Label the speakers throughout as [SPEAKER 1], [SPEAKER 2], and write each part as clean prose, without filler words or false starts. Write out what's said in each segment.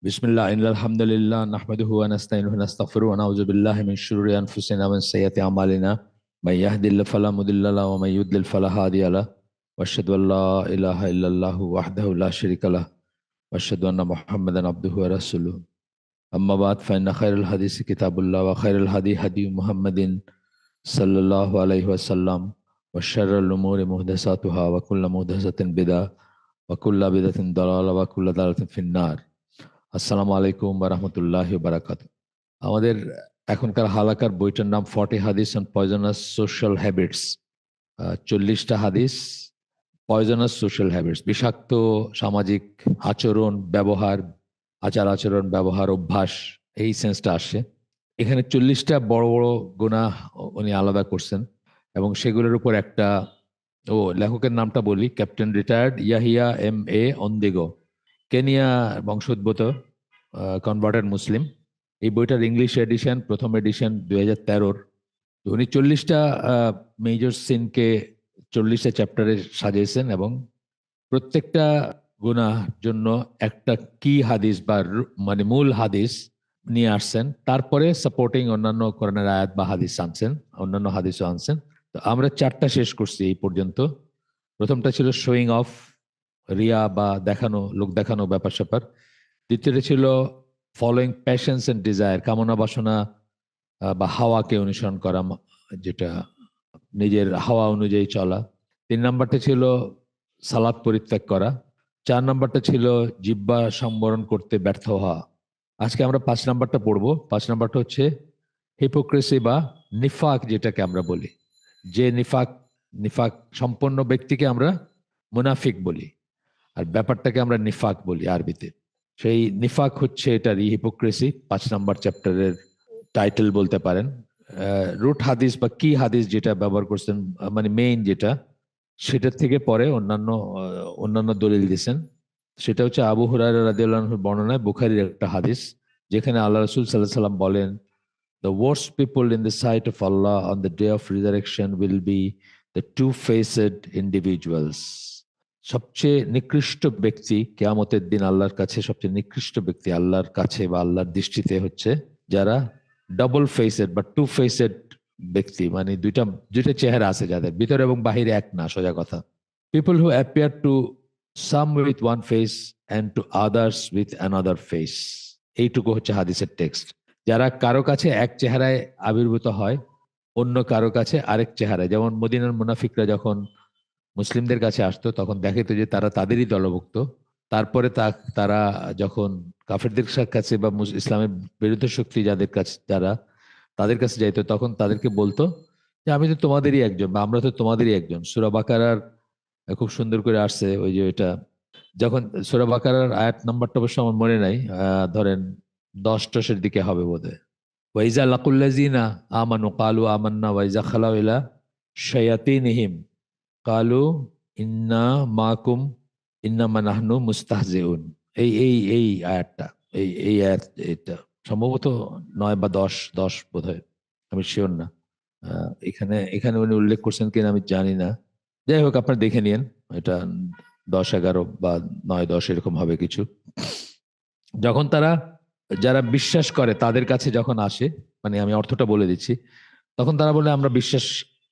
[SPEAKER 1] बिस्मिल्लाह इन्नल हम्दुलिल्लाह नहमदुहु व नस्तईनुहु व नस्तगफिरुहु व नऊज़ु बिल्लाहि मिन शुरूरि अनफुसिना व मिन सय्यिआति अमालिना मन यहदिल्लाहु फला मुदिल्ल लहु व मन युद्लिल फला हादिय लहु व अशहदु अन ला इलाहा इल्लल्लाहु वहदहु ला शरीका लहु व अशहदु अन्ना मुहम्मदन अब्दुहु व रसूलुहु अम्मा बाद फ़इन्न खैरल हदीस किताबुल्लाह व खैरल हदी हदी मुहम्मदिन सल्लल्लाहु अलैहि वसल्लम व शर्रल उमूरि मुहदसातुहा व कुल्लु मुहदसातिन बिदअह व कुल्लु बिदअतिन दलाला व कुल्लु दलालातिन फिन्नार। আসসালামু আলাইকুম ওয়া রাহমাতুল্লাহি ওয়া বারাকাতুহু। আমাদের এখনকার হালাকার বইটার নাম 40 হাদিস অন পয়জনাস সোশ্যাল হ্যাবিটস। 40টা হাদিস পয়জনাস সোশ্যাল হ্যাবিটস, বিষাক্ত সামাজিক আচরণ, ব্যবহার, আচার আচরণ, ব্যবহার, অভ্যাস, এই সেন্সটা আসে এখানে। 40টা বড় বড় গুনাহ উনি আলাদা করছেন এবং সেগুলোর উপর একটা, লেখকের নামটা বলি, captain retired Yahya M A অন্দিগো, Kenya বংশোদ্ভূত, কনভার্টেড মুসলিম। এই বইটার ইংলিশ এডিশন, প্রথম এডিশন 2013। উনি 40টা মেজর সিনকে 40টা চ্যাপ্টারে সাজিয়েছেন এবং প্রত্যেকটা গুনাহ জন্য একটা কি হাদিস বা মানে মূল হাদিস নিয়ে আসছেন, তারপরে সাপোর্টিং অন্যান্য কোরআনের আয়াত বা হাদিস আনছেন, অন্যান্য হাদিসও আনছেন। তো আমরা 4টা শেষ করছি এই পর্যন্ত। প্রথমটা ছিল শোয়িং অফ, রিয়া বা দেখানো, লোক দেখানো ব্যাপার স্যাপার। দ্বিতীয়টা ছিল ফলোয়িং প্যাশনস এন্ড ডিজায়ার, কামনা বাসনা বা হাওয়াকে অনুসরণ করা, যেটা নিজের হাওয়া অনুযায়ী চলা। 3 নাম্বারটা ছিল সালাত পরিত্যাগ করা। 4 নাম্বারটা ছিল জিহ্বা সম্বরণ করতে ব্যর্থ হওয়া। আজকে আমরা 5 নাম্বারটা পড়বো। 5 নাম্বারটা হচ্ছে হিপোক্রেসি বা নিফাক, যেটাকে আমরা বলি। যে নিফাক, নিফাক সম্পন্ন ব্যক্তিকে আমরা মুনাফিক বলি, আর ব্যাপারটাকে আমরা নিফাক বলি আরবিতে। সেই নিফাক হচ্ছে এটার হিপোক্রেসি, 5 নাম্বার চ্যাপ্টারের টাইটেল বলতে পারেন। রুট হাদিস বা কি হাদিস যেটা ব্যবহার করছেন, মানে মেইন যেটা, সেটার থেকে পরে অন্যান্য দলিল দিয়েছেন। সেটা হচ্ছে আবু হুরায়রা রাদিয়াল্লাহু আনহুর বর্ণনায় বুখারীর একটা হাদিস, যেখানে আল্লাহ রাসূল সাল্লাল্লাহু আলাইহি সাল্লাম বলেন, "The worst people in the sight of Allah on the day of resurrection will be the two-faced individuals." সবচেয়ে নিকৃষ্ট ব্যক্তি কিয়ামতের দিন আল্লাহর কাছে, সবচেয়ে নিকৃষ্ট ব্যক্তি আল্লাহর কাছে বা আল্লাহর দৃষ্টিতে হচ্ছে যারা ডাবল ফেসেড বা টু ফেসেড ব্যক্তি, মানে দুইটা দুইটা চেহারা আছে যাদের, ভিতরে এবং বাহিরে এক না, সোজা কথা। People who appear to some with one face and to others with another face. এইটুকু হচ্ছে হাদিসের টেক্সট। যারা কারো কাছে এক চেহারায় আবির্ভূত হয়, অন্য কারো কাছে আরেক চেহারায়। যেমন মদিনার মুনাফিকরা যখন মুসলিমদের কাছে আসতো তখন দেখাতো যে তারা তাদেরই দলভুক্ত। তারপরে তারা যখন কাফেরদের কাছে বা ইসলামের বিরুদ্ধ শক্তি যাদের কাছে, যারা তাদের কাছে যাইতো, তখন তাদেরকে বলতো যে আমি তো তোমাদেরই একজন, বা আমরা তো তোমাদেরই একজন। সূরা বাকারার খুব সুন্দর করে আসছে ওই যে এটা, যখন সূরা বাকারার আয়াত নাম্বারটা অবশ্য আমার মনে নাই, ধরেন 10-10 দিকে হবে বোধহয়। ওয়াইজা লাকুল্লাযিনা আমানু ক্বালু আমান্না ওয়াইজা খালাউ ইলা শায়াতিনহিম কালু ইন্না মাকুম ইন্নামা নাহনু মুস্তাহজিউন। এই এই এই আয়াতটা, এই এই আয়াত, এটা সম্ভবত 9 বা 10 বোধহয়, আমি শিওর না। এখানে এখানে উনি উল্লেখ করছেন কিনা আমি জানি না। যাই হোক, আপনারা দেখে নিন, এটা 10-11 বা 9-10 এরকম হবে কিছু। যখন তারা, যারা বিশ্বাস করে তাদের কাছে যখন আসে, মানে আমি অর্থটা বলে দিচ্ছি, তখন তারা বলে আমরা বিশ্বাস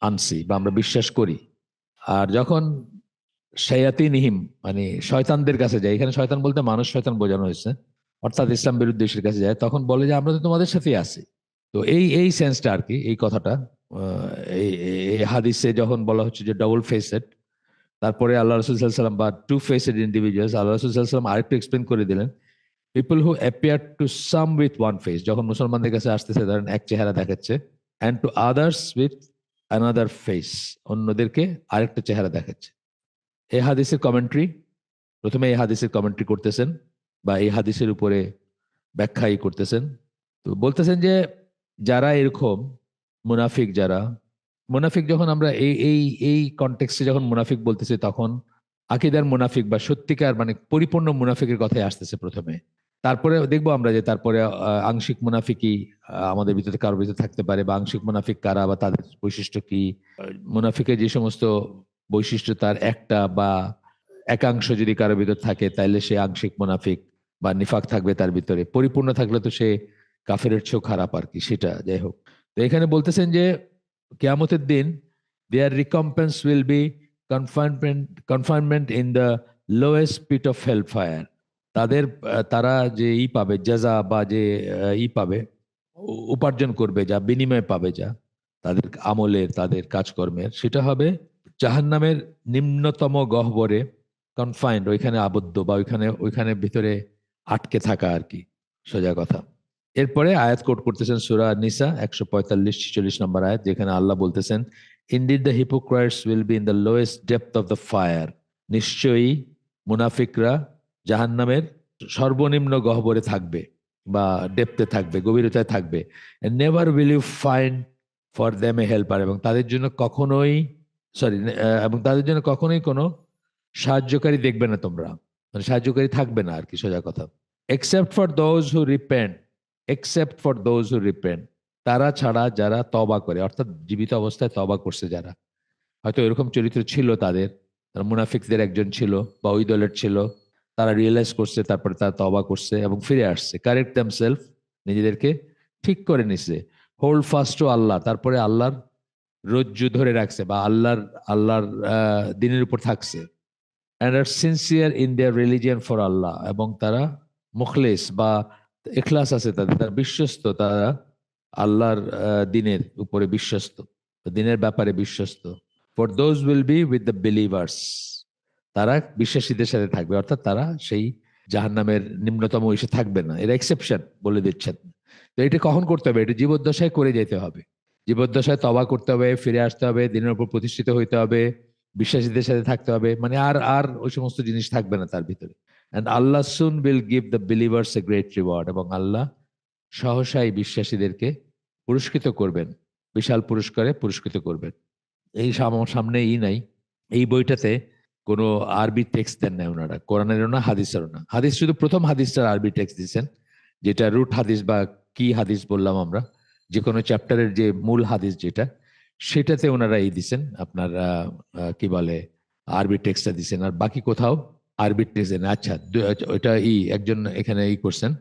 [SPEAKER 1] আনছি বা আমরা বিশ্বাস করি। আর যখন শায়াতিনহিম মানে শয়তানদের কাছে যায়, এখানে শয়তান বলতে মানুষ শয়তান বোঝানো হয়েছে, অর্থাৎ ইসলাম বিরুদ্ধের কাছে যায়, তখন বলে যে আমরা তো তোমাদের সাথেই আছি। তো এই এই সেন্সটা আর কি, এই কথাটা এই এই হাদিসে যখন বলা হচ্ছে যে ডাবল ফেসেড, তারপরে আল্লাহ রাসূল সাল্লাল্লাহু আলাইহি ওয়াসাল্লাম বা টু ফেসেড ইন্ডিভিজুয়ালস, আল্লাহ রাসূল সাল্লাল্লাহু আলাইহি ওয়াসাল্লাম আরেকটু এক্সপ্লেন করে দিলেন, people who appear to some with one face, যখন মুসলমানদের কাছে আসতেছে ধরেন এক চেহারা দেখাচ্ছে, and to others with another face, অন্যদেরকে আরেকটা চেহারা দেখাচ্ছে। এই হাদিসের কমেন্ট্রি, প্রথমে এই হাদিসের কমেন্ট্রি করতেছেন বা এই হাদিসের উপরে ব্যাখ্যাই করতেছেন। তো বলতেছেন যে যারা এরকম মুনাফিক, যারা মুনাফিক, যখন আমরা এই এই এই কনটেক্সটে যখন মুনাফিক বলতেছি, তখন আকীদার মুনাফিক বা সত্যিকার মানে পরিপূর্ণ মুনাফিকের কথাই আসতেছে প্রথমে। তারপরে দেখবো আমরা যে তারপরে আংশিক মুনাফিকই আমাদের ভিতরে কারোর ভিতরে থাকতে পারে, বা আংশিক মুনাফিক কারা বা তাদের বৈশিষ্ট্য কি। মুনাফিকের যে সমস্ত বৈশিষ্ট্য, তার একটা বা একাংশ যদি কারোর ভিতর থাকে তাইলে সে আংশিক মুনাফিক। বা নিফাক থাকবে তার ভিতরে, পরিপূর্ণ থাকলে তো সে কাফেরের চেয়েও খারাপ আর কি, সেটা যাই হোক। তো এখানে বলতেছেন যে কিয়ামতের দিন their recompense will be confinement in the lowest pit of hell fire. তাদের তারা যে পাবে জাযা, বা যে পাবে, উপার্জন করবে যা, বিনিময় পাবে যা তাদের আমলের, তাদের কাজকর্মের, সেটা হবে জাহান্নামের নিম্নতম গহ্বরে, কনফাইন্ড, ওইখানে আবদ্ধ, বা ওইখানে ওইখানে ভিতরে আটকে থাকা আর কি, সোজা কথা। এরপরে আয়াত কোট করতেছেন সূরা নিসা 145-46 নম্বর আয়াত, যেখানে আল্লাহ বলতেছেন, indeed the hypocrites will be in the lowest depth of the fire. নিশ্চয়ই মুনাফিকরা জাহান্নামের সর্বনিম্ন গহ্বরে থাকবে, বা ডেপথে থাকবে, গভীরতায় থাকবে। Never will you find for them a helper, এবং তাদের জন্য কখনোই, সরি, এবং তাদের জন্য কখনোই কোনো সাহায্যকারী দেখবে না তোমরা, মানে সাহায্যকারী থাকবে না আর কি, সোজা কথা। Except for those who repent, except for those who repent, তারা ছাড়া যারা তবা করে, অর্থাৎ জীবিত অবস্থায় তবা করছে যারা, হয়তো এরকম চরিত্র ছিল তাদের, তারা মুনাফিকদের একজন ছিল বা ওই দলের ছিল, তারা রিয়েলাইজ করছে, তারপরে তারা তবা করছে এবং ফিরে আসছে, কারেক্ট দেমসেলফ, নিজেদেরকে ঠিক করে নিছে, হোল্ড ফাস্ট টু আল্লাহ, তারপরে আল্লাহর রজ্জু ধরে রাখছে, বা আল্লাহর দিনের উপর থাকছে, and are sincere in their religion for Allah, এবং তারা মুখলেস বা ইখলাস আছে তাদের, তারা বিশ্বস্ত, তারা আল্লাহর দিনের উপরে বিশ্বস্ত, দিনের ব্যাপারে বিশ্বস্ত। For those will be with the believers, তারা বিশ্বাসীদের সাথে থাকবে, অর্থাৎ তারা সেই জাহান্নামের নিম্নতম ইসে থাকবে না, এরা এক্সেপশন বলে দিচ্ছেন। তো এটা কখন করতে হবে? এটা জীবদ্দশায় করে যেতে হবে, জীবদ্দশায় তওবা করতে হবে, ফিরে আসতে হবে, দিনের উপর প্রতিষ্ঠিত হইতে হবে, বিশ্বাসীদের সাথে থাকতে হবে, মানে আর আর ওই সমস্ত জিনিস থাকবে না তার ভিতরে। And Allah soon will give the believers a great reward, এবং আল্লাহ সহসাই বিশ্বাসীদেরকে পুরস্কৃত করবেন, বিশাল পুরস্কারে পুরস্কৃত করবেন। এই সামনে নাই, এই বইটাতে কোনো আরবি টেক্সট দেন নাই ওনারা, কোরআনেরও না, হাদিসেরও না। হাদিস শুধু প্রথম হাদিসটার আরবি টেক্সট দিচ্ছেন, যেটা রুট হাদিস বা কি হাদিস বললাম আমরা, যে কোনো চ্যাপ্টারের যে মূল হাদিস যেটা, সেটাতে ওনারা দিচ্ছেন আপনার কি বলে, আরবি টেক্সটটা দিচ্ছেন, আর বাকি কোথাও আরবি টেক্সট দেন। আচ্ছা, ওইটা একজন এখানে করছেন,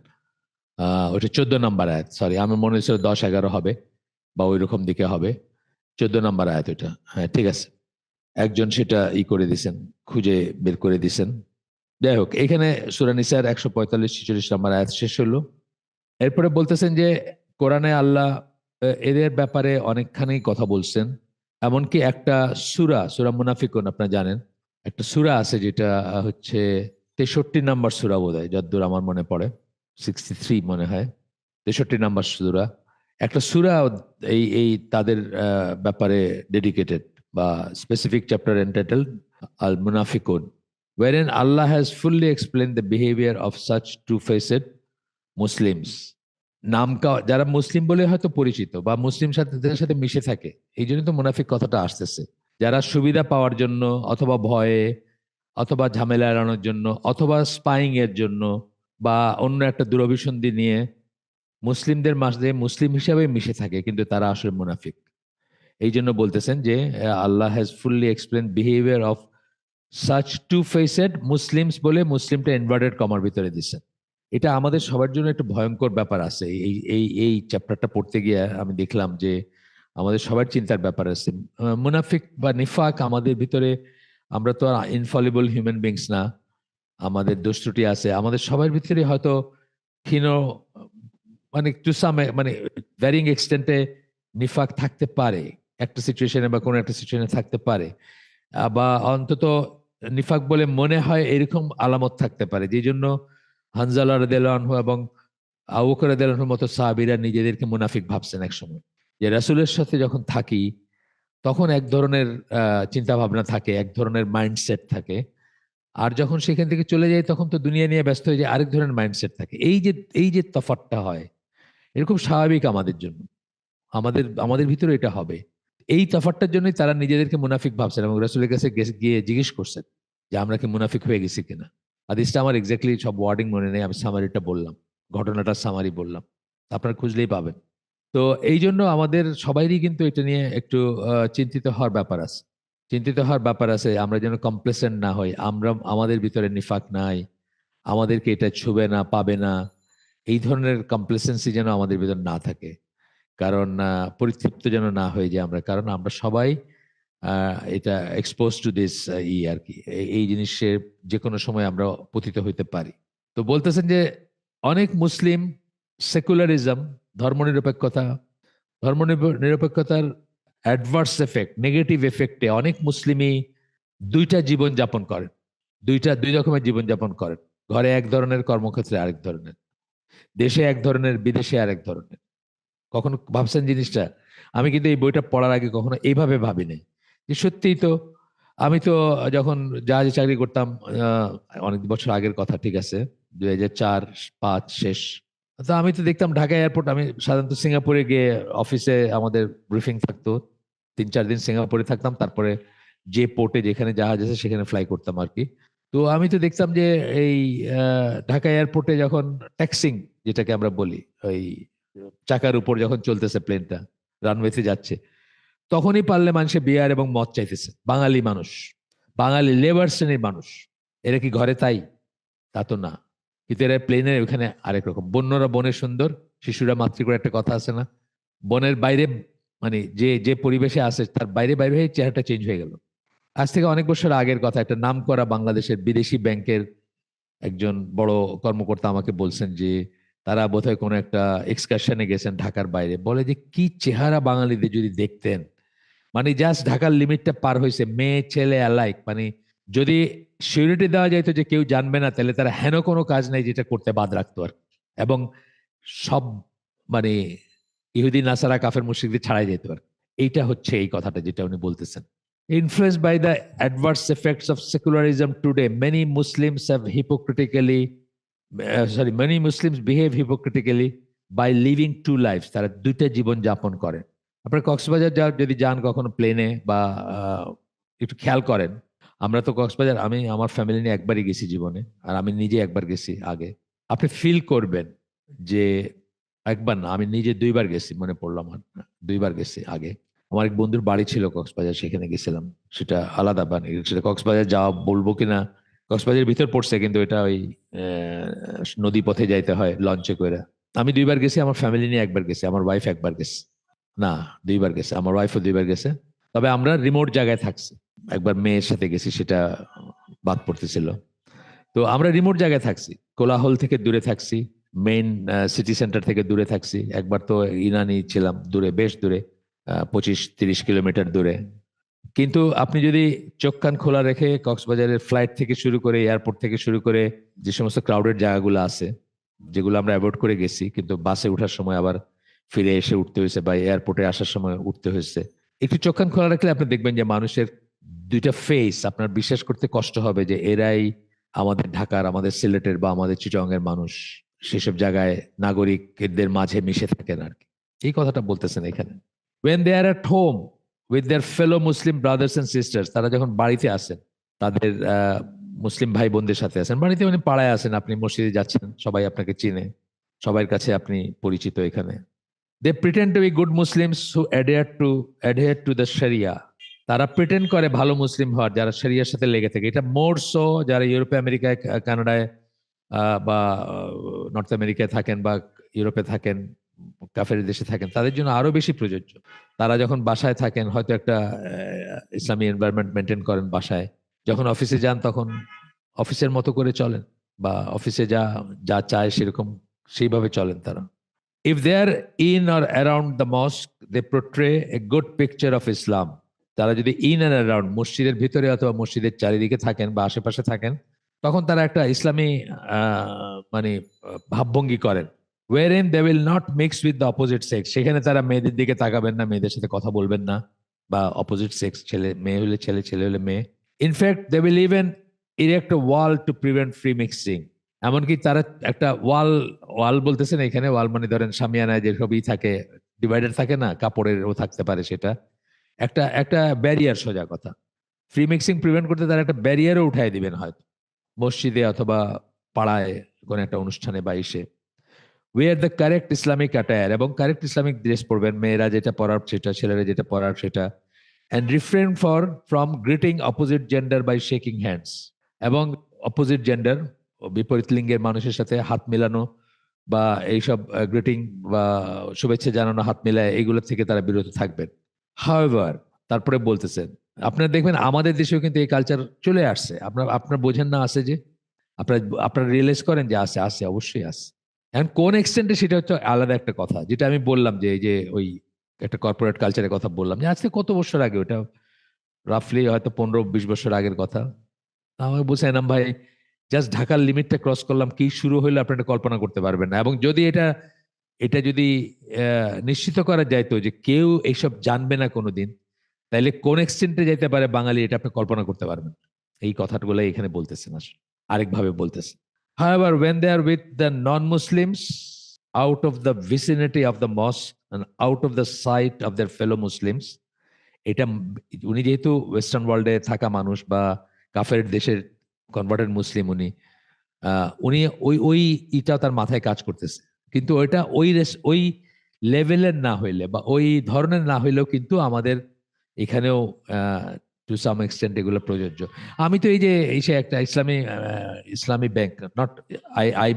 [SPEAKER 1] ওইটা 14 নম্বর আয়াত, সরি আমার মনে হচ্ছিল 10-11 হবে, বা ওই রকম দিকে হবে, 14 নম্বর আয়াত ওইটা, হ্যাঁ ঠিক আছে। একজন সেটা করে দিছেন, খুঁজে বের করে দিছেন। যাই হোক, এখানে সূরা নিসার 145-46 নম্বর আয়াত শেষ হলো। এরপরে বলতেছেন যে কোরআনে আল্লাহ এদের ব্যাপারে অনেকখানি কথা বলছেন। এমনকি একটা সূরা মুনাফিকুন, আপনারা জানেন একটা সূরা আছে যেটা হচ্ছে 63 নম্বর সূরা বোধহয়, যতদূর আমার মনে পড়ে, 63 মনে হয়, 63 নম্বর সূরা। একটা সূরা এই এই তাদের ব্যাপারে ডেডিকেটেড, বা specific chapter entitled Al Munafiqun, wherein Allah has fully explained the behavior of such two-faced Muslims. যারা মুসলিম বলে হয়তো পরিচিত, বা মুসলিম সাথে সাথে মিশে থাকে, এই জন্য তো মুনাফিক কথাটা আসতেছে, যারা সুবিধা পাওয়ার জন্য, অথবা ভয়ে, অথবা ঝামেলা এড়ানোর জন্য, অথবা স্পাইং এর জন্য, বা অন্য একটা দুরভিসন্ধি নিয়ে মুসলিমদের মাঝে মুসলিম হিসাবে মিশে থাকে, কিন্তু তারা আসলে মুনাফিক। এই জন্য বলতেছেন যে Allah has fully explain behaviour of such two faced Muslims, বলে মুসলিমটা ইনভার্টেড কমার ভিতরে দিচ্ছেন। এটা আমাদের সবার জন্য একটা ভয়ঙ্কর ব্যাপার আছে। এই এই এই চ্যাপ্টারটা পড়তে গিয়ে আমি দেখলাম যে আমাদের সবার চিন্তার ব্যাপার আছে। মুনাফিক বা নিফাক আমাদের ভিতরে, আমরা তো আর ইনফলিবল হিউম্যান বিংস না, আমাদের দোষ ত্রুটি আছে, আমাদের সবার ভিতরে হয়তো ক্ষীণ, মানে টু সাম, মানে ভ্যারিং এক্সটেন্টে নিফাক থাকতে পারে, একটা সিচুয়েশনে বা কোনো একটা সিচুয়েশনে থাকতে পারে, বা অন্তত নিফাক বলে মনে হয় এরকম আলামত থাকতে পারে, যেই জন্য হানজালা রাদিয়াল্লাহু আনহু এবং আবু বকর রাদিয়াল্লাহু আনহুর মতো সাহাবীরা নিজেদেরকে মুনাফিক ভাবছেন একসময়, যে রাসূলের সাথে যখন থাকি তখন এক ধরনের চিন্তা ভাবনা থাকে, এক ধরনের মাইন্ডসেট থাকে, আর যখন সেখান থেকে চলে যাই তখন তো দুনিয়া নিয়ে ব্যস্ত হয়ে যায়, আরেক ধরনের মাইন্ডসেট থাকে। এই যে তফাৎটা হয়, এরকম স্বাভাবিক আমাদের জন্য, আমাদের আমাদের ভিতরে এটা হবে। এই তফাৎটার জন্যই তারা নিজেদেরকে মুনাফিক ভাবছেন, এবং রাসূলের কাছে গিয়ে জিজ্ঞেস করছেন যে আমরা কি মুনাফিক হয়ে গেছি কিনা। হাদিসটা আমার এক্স্যাক্টলি সব ওয়ার্ডিং মনে নেই, আমি সামারিটা বললাম, ঘটনাটার সামারি বললাম, আপনারা খুঁজলেই পাবেন। তো এই জন্য আমাদের সবাইরই কিন্তু এটা নিয়ে একটু চিন্তিত হওয়ার ব্যাপার আছে, চিন্তিত হওয়ার ব্যাপার আছে, আমরা যেন কমপ্লেসেন্ট না হই, আমরা আমাদের ভিতরে নিফাক নাই, আমাদেরকে এটা ছুবে না, পাবে না, এই ধরনের কমপ্লেসেন্সি যেন আমাদের ভিতর না থাকে। কারণ পরিতৃপ্ত যেন না হয়ে যায় আমরা, কারণ আমরা সবাই এটা এক্সপোজ টু দিস আর কি, এই জিনিসের যে কোনো সময় আমরা পতিত হইতে পারি। তো বলতেছেন যে অনেক মুসলিম সেকুলারিজম, ধর্মনিরপেক্ষতা, ধর্মনিরপেক্ষতার অ্যাডভার্স এফেক্ট, নেগেটিভ এফেক্টে অনেক মুসলিমই দুইটা জীবন যাপন করেন, দুই রকমের জীবন যাপন করেন। ঘরে এক ধরনের, কর্মক্ষেত্রে আরেক ধরনের, দেশে এক ধরনের, বিদেশে আরেক ধরনের। কখনো ভাবছেন জিনিসটা? আমি কিন্তু এই বইটা পড়ার আগে কখনো এইভাবে ভাবিনি যে সত্যিই তো। আমি তো যখন জাহাজে চাকরি করতাম, অনেক বছর আগের কথা, ঠিক আছে, 2004-05 শেষ। তো আমি তো দেখতাম ঢাকা এয়ারপোর্ট, আমি সাধারণত সিঙ্গাপুরে গিয়ে অফিসে আমাদের ব্রিফিং থাকতো, 3-4 দিন সিঙ্গাপুরে থাকতাম, তারপরে যে পোর্টে যেখানে জাহাজ আছে সেখানে ফ্লাই করতাম আর কি। তো আমি তো দেখতাম যে এই ঢাকা এয়ারপোর্টে যখন ট্যাক্সিং, যেটাকে আমরা বলি, ওই চাকার উপর যখন চলতেছে প্লেনটা, রানওয়েতে যাচ্ছে, তখনই পারলে মানুষে বিয়ার এবং মদ চাইতেছে। বাঙালি মানুষ, বাঙালি লেবার শ্রেণীর মানুষ, এরা কি ঘরে তাই? তা তো না। কিন্তু এরা প্লেনের ওখানে আরেক রকম। বন্যরা বনে সুন্দর, শিশুরা মাতৃ, একটা কথা আছে না? বনের বাইরে, মানে যে যে পরিবেশে আছে তার বাইরে বাইরে হয়ে চেহারাটা চেঞ্জ হয়ে গেল। আজ থেকে অনেক বছর আগের কথা, একটা নাম করা বাংলাদেশের বিদেশি ব্যাংকের একজন বড় কর্মকর্তা আমাকে বলছেন যে তারা বোধহয় কোনো একটা এক্সকারশনে গেছেন ঢাকার বাইরে, বলে যে কি চেহারা বাঙালিদের যদি দেখতেন, মানে জাস্ট ঢাকার লিমিটটা পার হয়েছে, মেয়ে ছেলে অ্যালাইক, মানে যদি সিউরিটি দেওয়া যেত যে কেউ জানবে না, তাহলে তারা হেন কোনো কাজ নেই যেটা করতে বাদ রাখতো আর। এবং সব, মানে ইহুদি নাসারা কাফের মুশরিকদের ছাড়াই যেত আর। এইটা হচ্ছে এই কথাটা যেটা উনি বলতেছেন। Influenced by the adverse effects of secularism today, many Muslims behave hypocritically by living two lives. তারা দুইটা জীবন যাপন করেন। আপনার কক্সবাজার যদি যান কখনো প্লেনে বা একটু খেয়াল করেন, আমরা তো কক্সবাজার, আমি আমার ফ্যামিলি নিয়ে একবারই গেছি জীবনে, আর আমি নিজে একবার গেছি আগে। আপনি ফিল করবেন যে, একবার না, আমি নিজে 2বার গেছি, মনে পড়লাম আমার, 2বার গেছি আগে। আমার এক বন্ধুর বাড়ি ছিল কক্সবাজার, সেখানে গেছিলাম। সেটা আলাদা, মানে সেটা কক্সবাজার যাওয়া বলবো কিনা, কক্সবাজারের ভিতর পড়ছে, কিন্তু এটা ওই নদী পথে যাইতে হয় লঞ্চে করে। আমি 2বার গেছি, আমার ফ্যামিলি নিয়ে একবার গেছি, আমার ওয়াইফ একবার গেছে। না, 2বার গেছে, আমার ওয়াইফও 2বার গেছে। তবে আমরা রিমোট জায়গায় থাকছি। একবার মেয়ের সাথে গেছি, সেটা বাদ পড়তেছিল। তো আমরা রিমোট জায়গায় থাকছি, কোলাহল থেকে দূরে থাকছি, মেইন সিটি সেন্টার থেকে দূরে থাকছি। একবার তো ইনানি ছিলাম দূরে, বেশ দূরে, 25-30 কিলোমিটার দূরে। কিন্তু আপনি যদি চোখ কান খোলা রেখে কক্সবাজারের ফ্লাইট থেকে শুরু করে, এয়ারপোর্ট থেকে শুরু করে, যে সমস্ত ক্রাউডেড জায়গাগুলো আছে, যেগুলো আমরা অ্যাভয়েড করে গেছি, কিন্তু বাসে ওঠার সময় আবার ফিরে এসে উঠতে হয়েছে, বা এয়ারপোর্টে আসার সময় উঠতে হয়েছে, একটু চোখ কান খোলা রাখলে আপনি দেখবেন যে মানুষের দুইটা ফেস আপনার বিশ্বাস করতে কষ্ট হবে যে এরাই আমাদের ঢাকার, আমাদের সিলেটের বা আমাদের চিটাগাংয়ের মানুষ। সেসব জায়গায় নাগরিকদের মাঝে মিশে থাকেন আর কি। এই কথাটা বলতেছেন এখানে। When they are at home with their fellow Muslim brothers and sisters, তারা যখন বাড়িতে আসেন, তাদের মুসলিম ভাই বোনদের সাথে আছেন, বাড়িতে মানে পাড়ায় আছেন, আপনি মসজিদে যাচ্ছেন, সবাই আপনাকে চিনে, সবার কাছে আপনি পরিচিত এখানে। They pretend to be good Muslims who adhere to the Sharia. তারা প্রিটেন্ড করে ভালো মুসলিম হওয়ার, যারা শরিয়ার সাথে লেগে থাকে। এটা মোর সো যারা ইউরোপে, আমেরিকায়, কানাডায় বা নর্থ আমেরিকায় থাকেন বা ইউরোপে থাকেন, কাফের দেশে থাকেন, তাদের জন্য আরো বেশি প্রযোজ্য। তারা যখন বাসায় থাকেন, হয়তো একটা ইসলামী এনভায়রনমেন্ট মেনটেন করেন বাসায়, যখন অফিসে যান তখন অফিসের মতো করে চলেন, বা অফিসে যা যা চায় সেরকম সেইভাবে চলেন তারা। If they are in or around the mosque, they portray a good picture of Islam. তারা যদি ইন অ্যান্ড অ্যারাউন্ড, মসজিদের ভিতরে অথবা মসজিদের চারিদিকে থাকেন বা আশেপাশে থাকেন, তখন তারা একটা ইসলামী মানে ভাবভঙ্গি করেন। Wherein they will not mix with the opposite sex. সেখানে তারা মেয়েদের দিকে তাকাবেন না, মেয়েদের সাথে কথা বলবেন না, বা অপোজিট সেক্স, ছেলে মেয়ে হলে ছেলে, ছেলে হলে মেয়ে। In fact they will even erect a wall to prevent free mixing. এমনকি তারা একটা ওয়াল, ওয়াল বলতেছেন এখানে, ওয়াল মানে ধরেন সামিয়ানায় যে সবই থাকে, ডিভাইডার থাকে না, কাপড়েরও থাকতে পারে, সেটা একটা একটা ব্যারিয়ার, সোজা কথা। ফ্রি মিক্সিং প্রিভেন্ট করতে তারা একটা ব্যারিয়ারও উঠাই দিবেন হয়তো, মসজিদে অথবা পাড়ায় কোনো একটা অনুষ্ঠানে বা ইসে। Wear the correct Islamic attire, এবং কারেক্ট ইসলামিক ড্রেস পরবেন, মেয়েরা যেটা পরার সেটা, ছেলেরা যেটা পরার সেটা। And refrain from greeting opposite gender by shaking hands, এবং অপোজিট জেন্ডার, বিপরীত লিঙ্গের মানুষের সাথে হাত মেলানো বা এইসব গ্রিটিং বা শুভেচ্ছা জানানো, হাত মেলায়, এগুলো থেকে তারা বিরত থাকবেন। হাওয়েভার, তারপরে বলতেছেন, আপনারা দেখবেন আমাদের দেশেও কিন্তু এই কালচার চলে আসছে। আপনার আপনার বোঝেন না আছে যে, আপনার আপনারা রিয়েলাইজ করেন যে আছে, আছে, অবশ্যই আছে। এখন কোন এক্সটেন্টে সেটা হচ্ছে আলাদা একটা কথা, যেটা আমি বললাম যে এই যে ওই একটা কর্পোরেট কালচারের কথা বললাম, যে আজকে কত বছর আগে, ওটা রাফলি হয়তো 15-20 বছর আগের কথা। আমাকে বলছে এনাম ভাই, জাস্ট ঢাকার লিমিটটা ক্রস করলাম, কি শুরু হইলো আপনি এটা কল্পনা করতে পারবেন না। এবং যদি এটা এটা যদি নিশ্চিত করা যায় তো যে কেউ এইসব জানবে না কোনোদিন, তাইলে কোন এক্সটেন্টে যাইতে পারে বাঙালি, এটা আপনি কল্পনা করতে পারবেন। এই কথাগুলো এখানে বলতেছেন, আসলে আরেকভাবে বলতেছেন। However, when they are with the non-Muslims, out of the vicinity of the mosque and out of the sight of their fellow Muslims, এটা উনি যেহেতু ওয়েস্টার্ন ওয়ার্ল্ডে থাকা মানুষ বা কাফের দেশের কনভার্টেড মুসলিম, উনি ওই ওই ইটা তার মাথায় কাজ করতেছে। কিন্তু ওইটা ওই লেভেলের না হইলে বা ওই ধরনের না হইলেও কিন্তু আমাদের এখানেও টু সাম এক্সটেন্ট এগুলো প্রযোজ্য। আমি তো এই যে একটা ইসলামী bank, not I I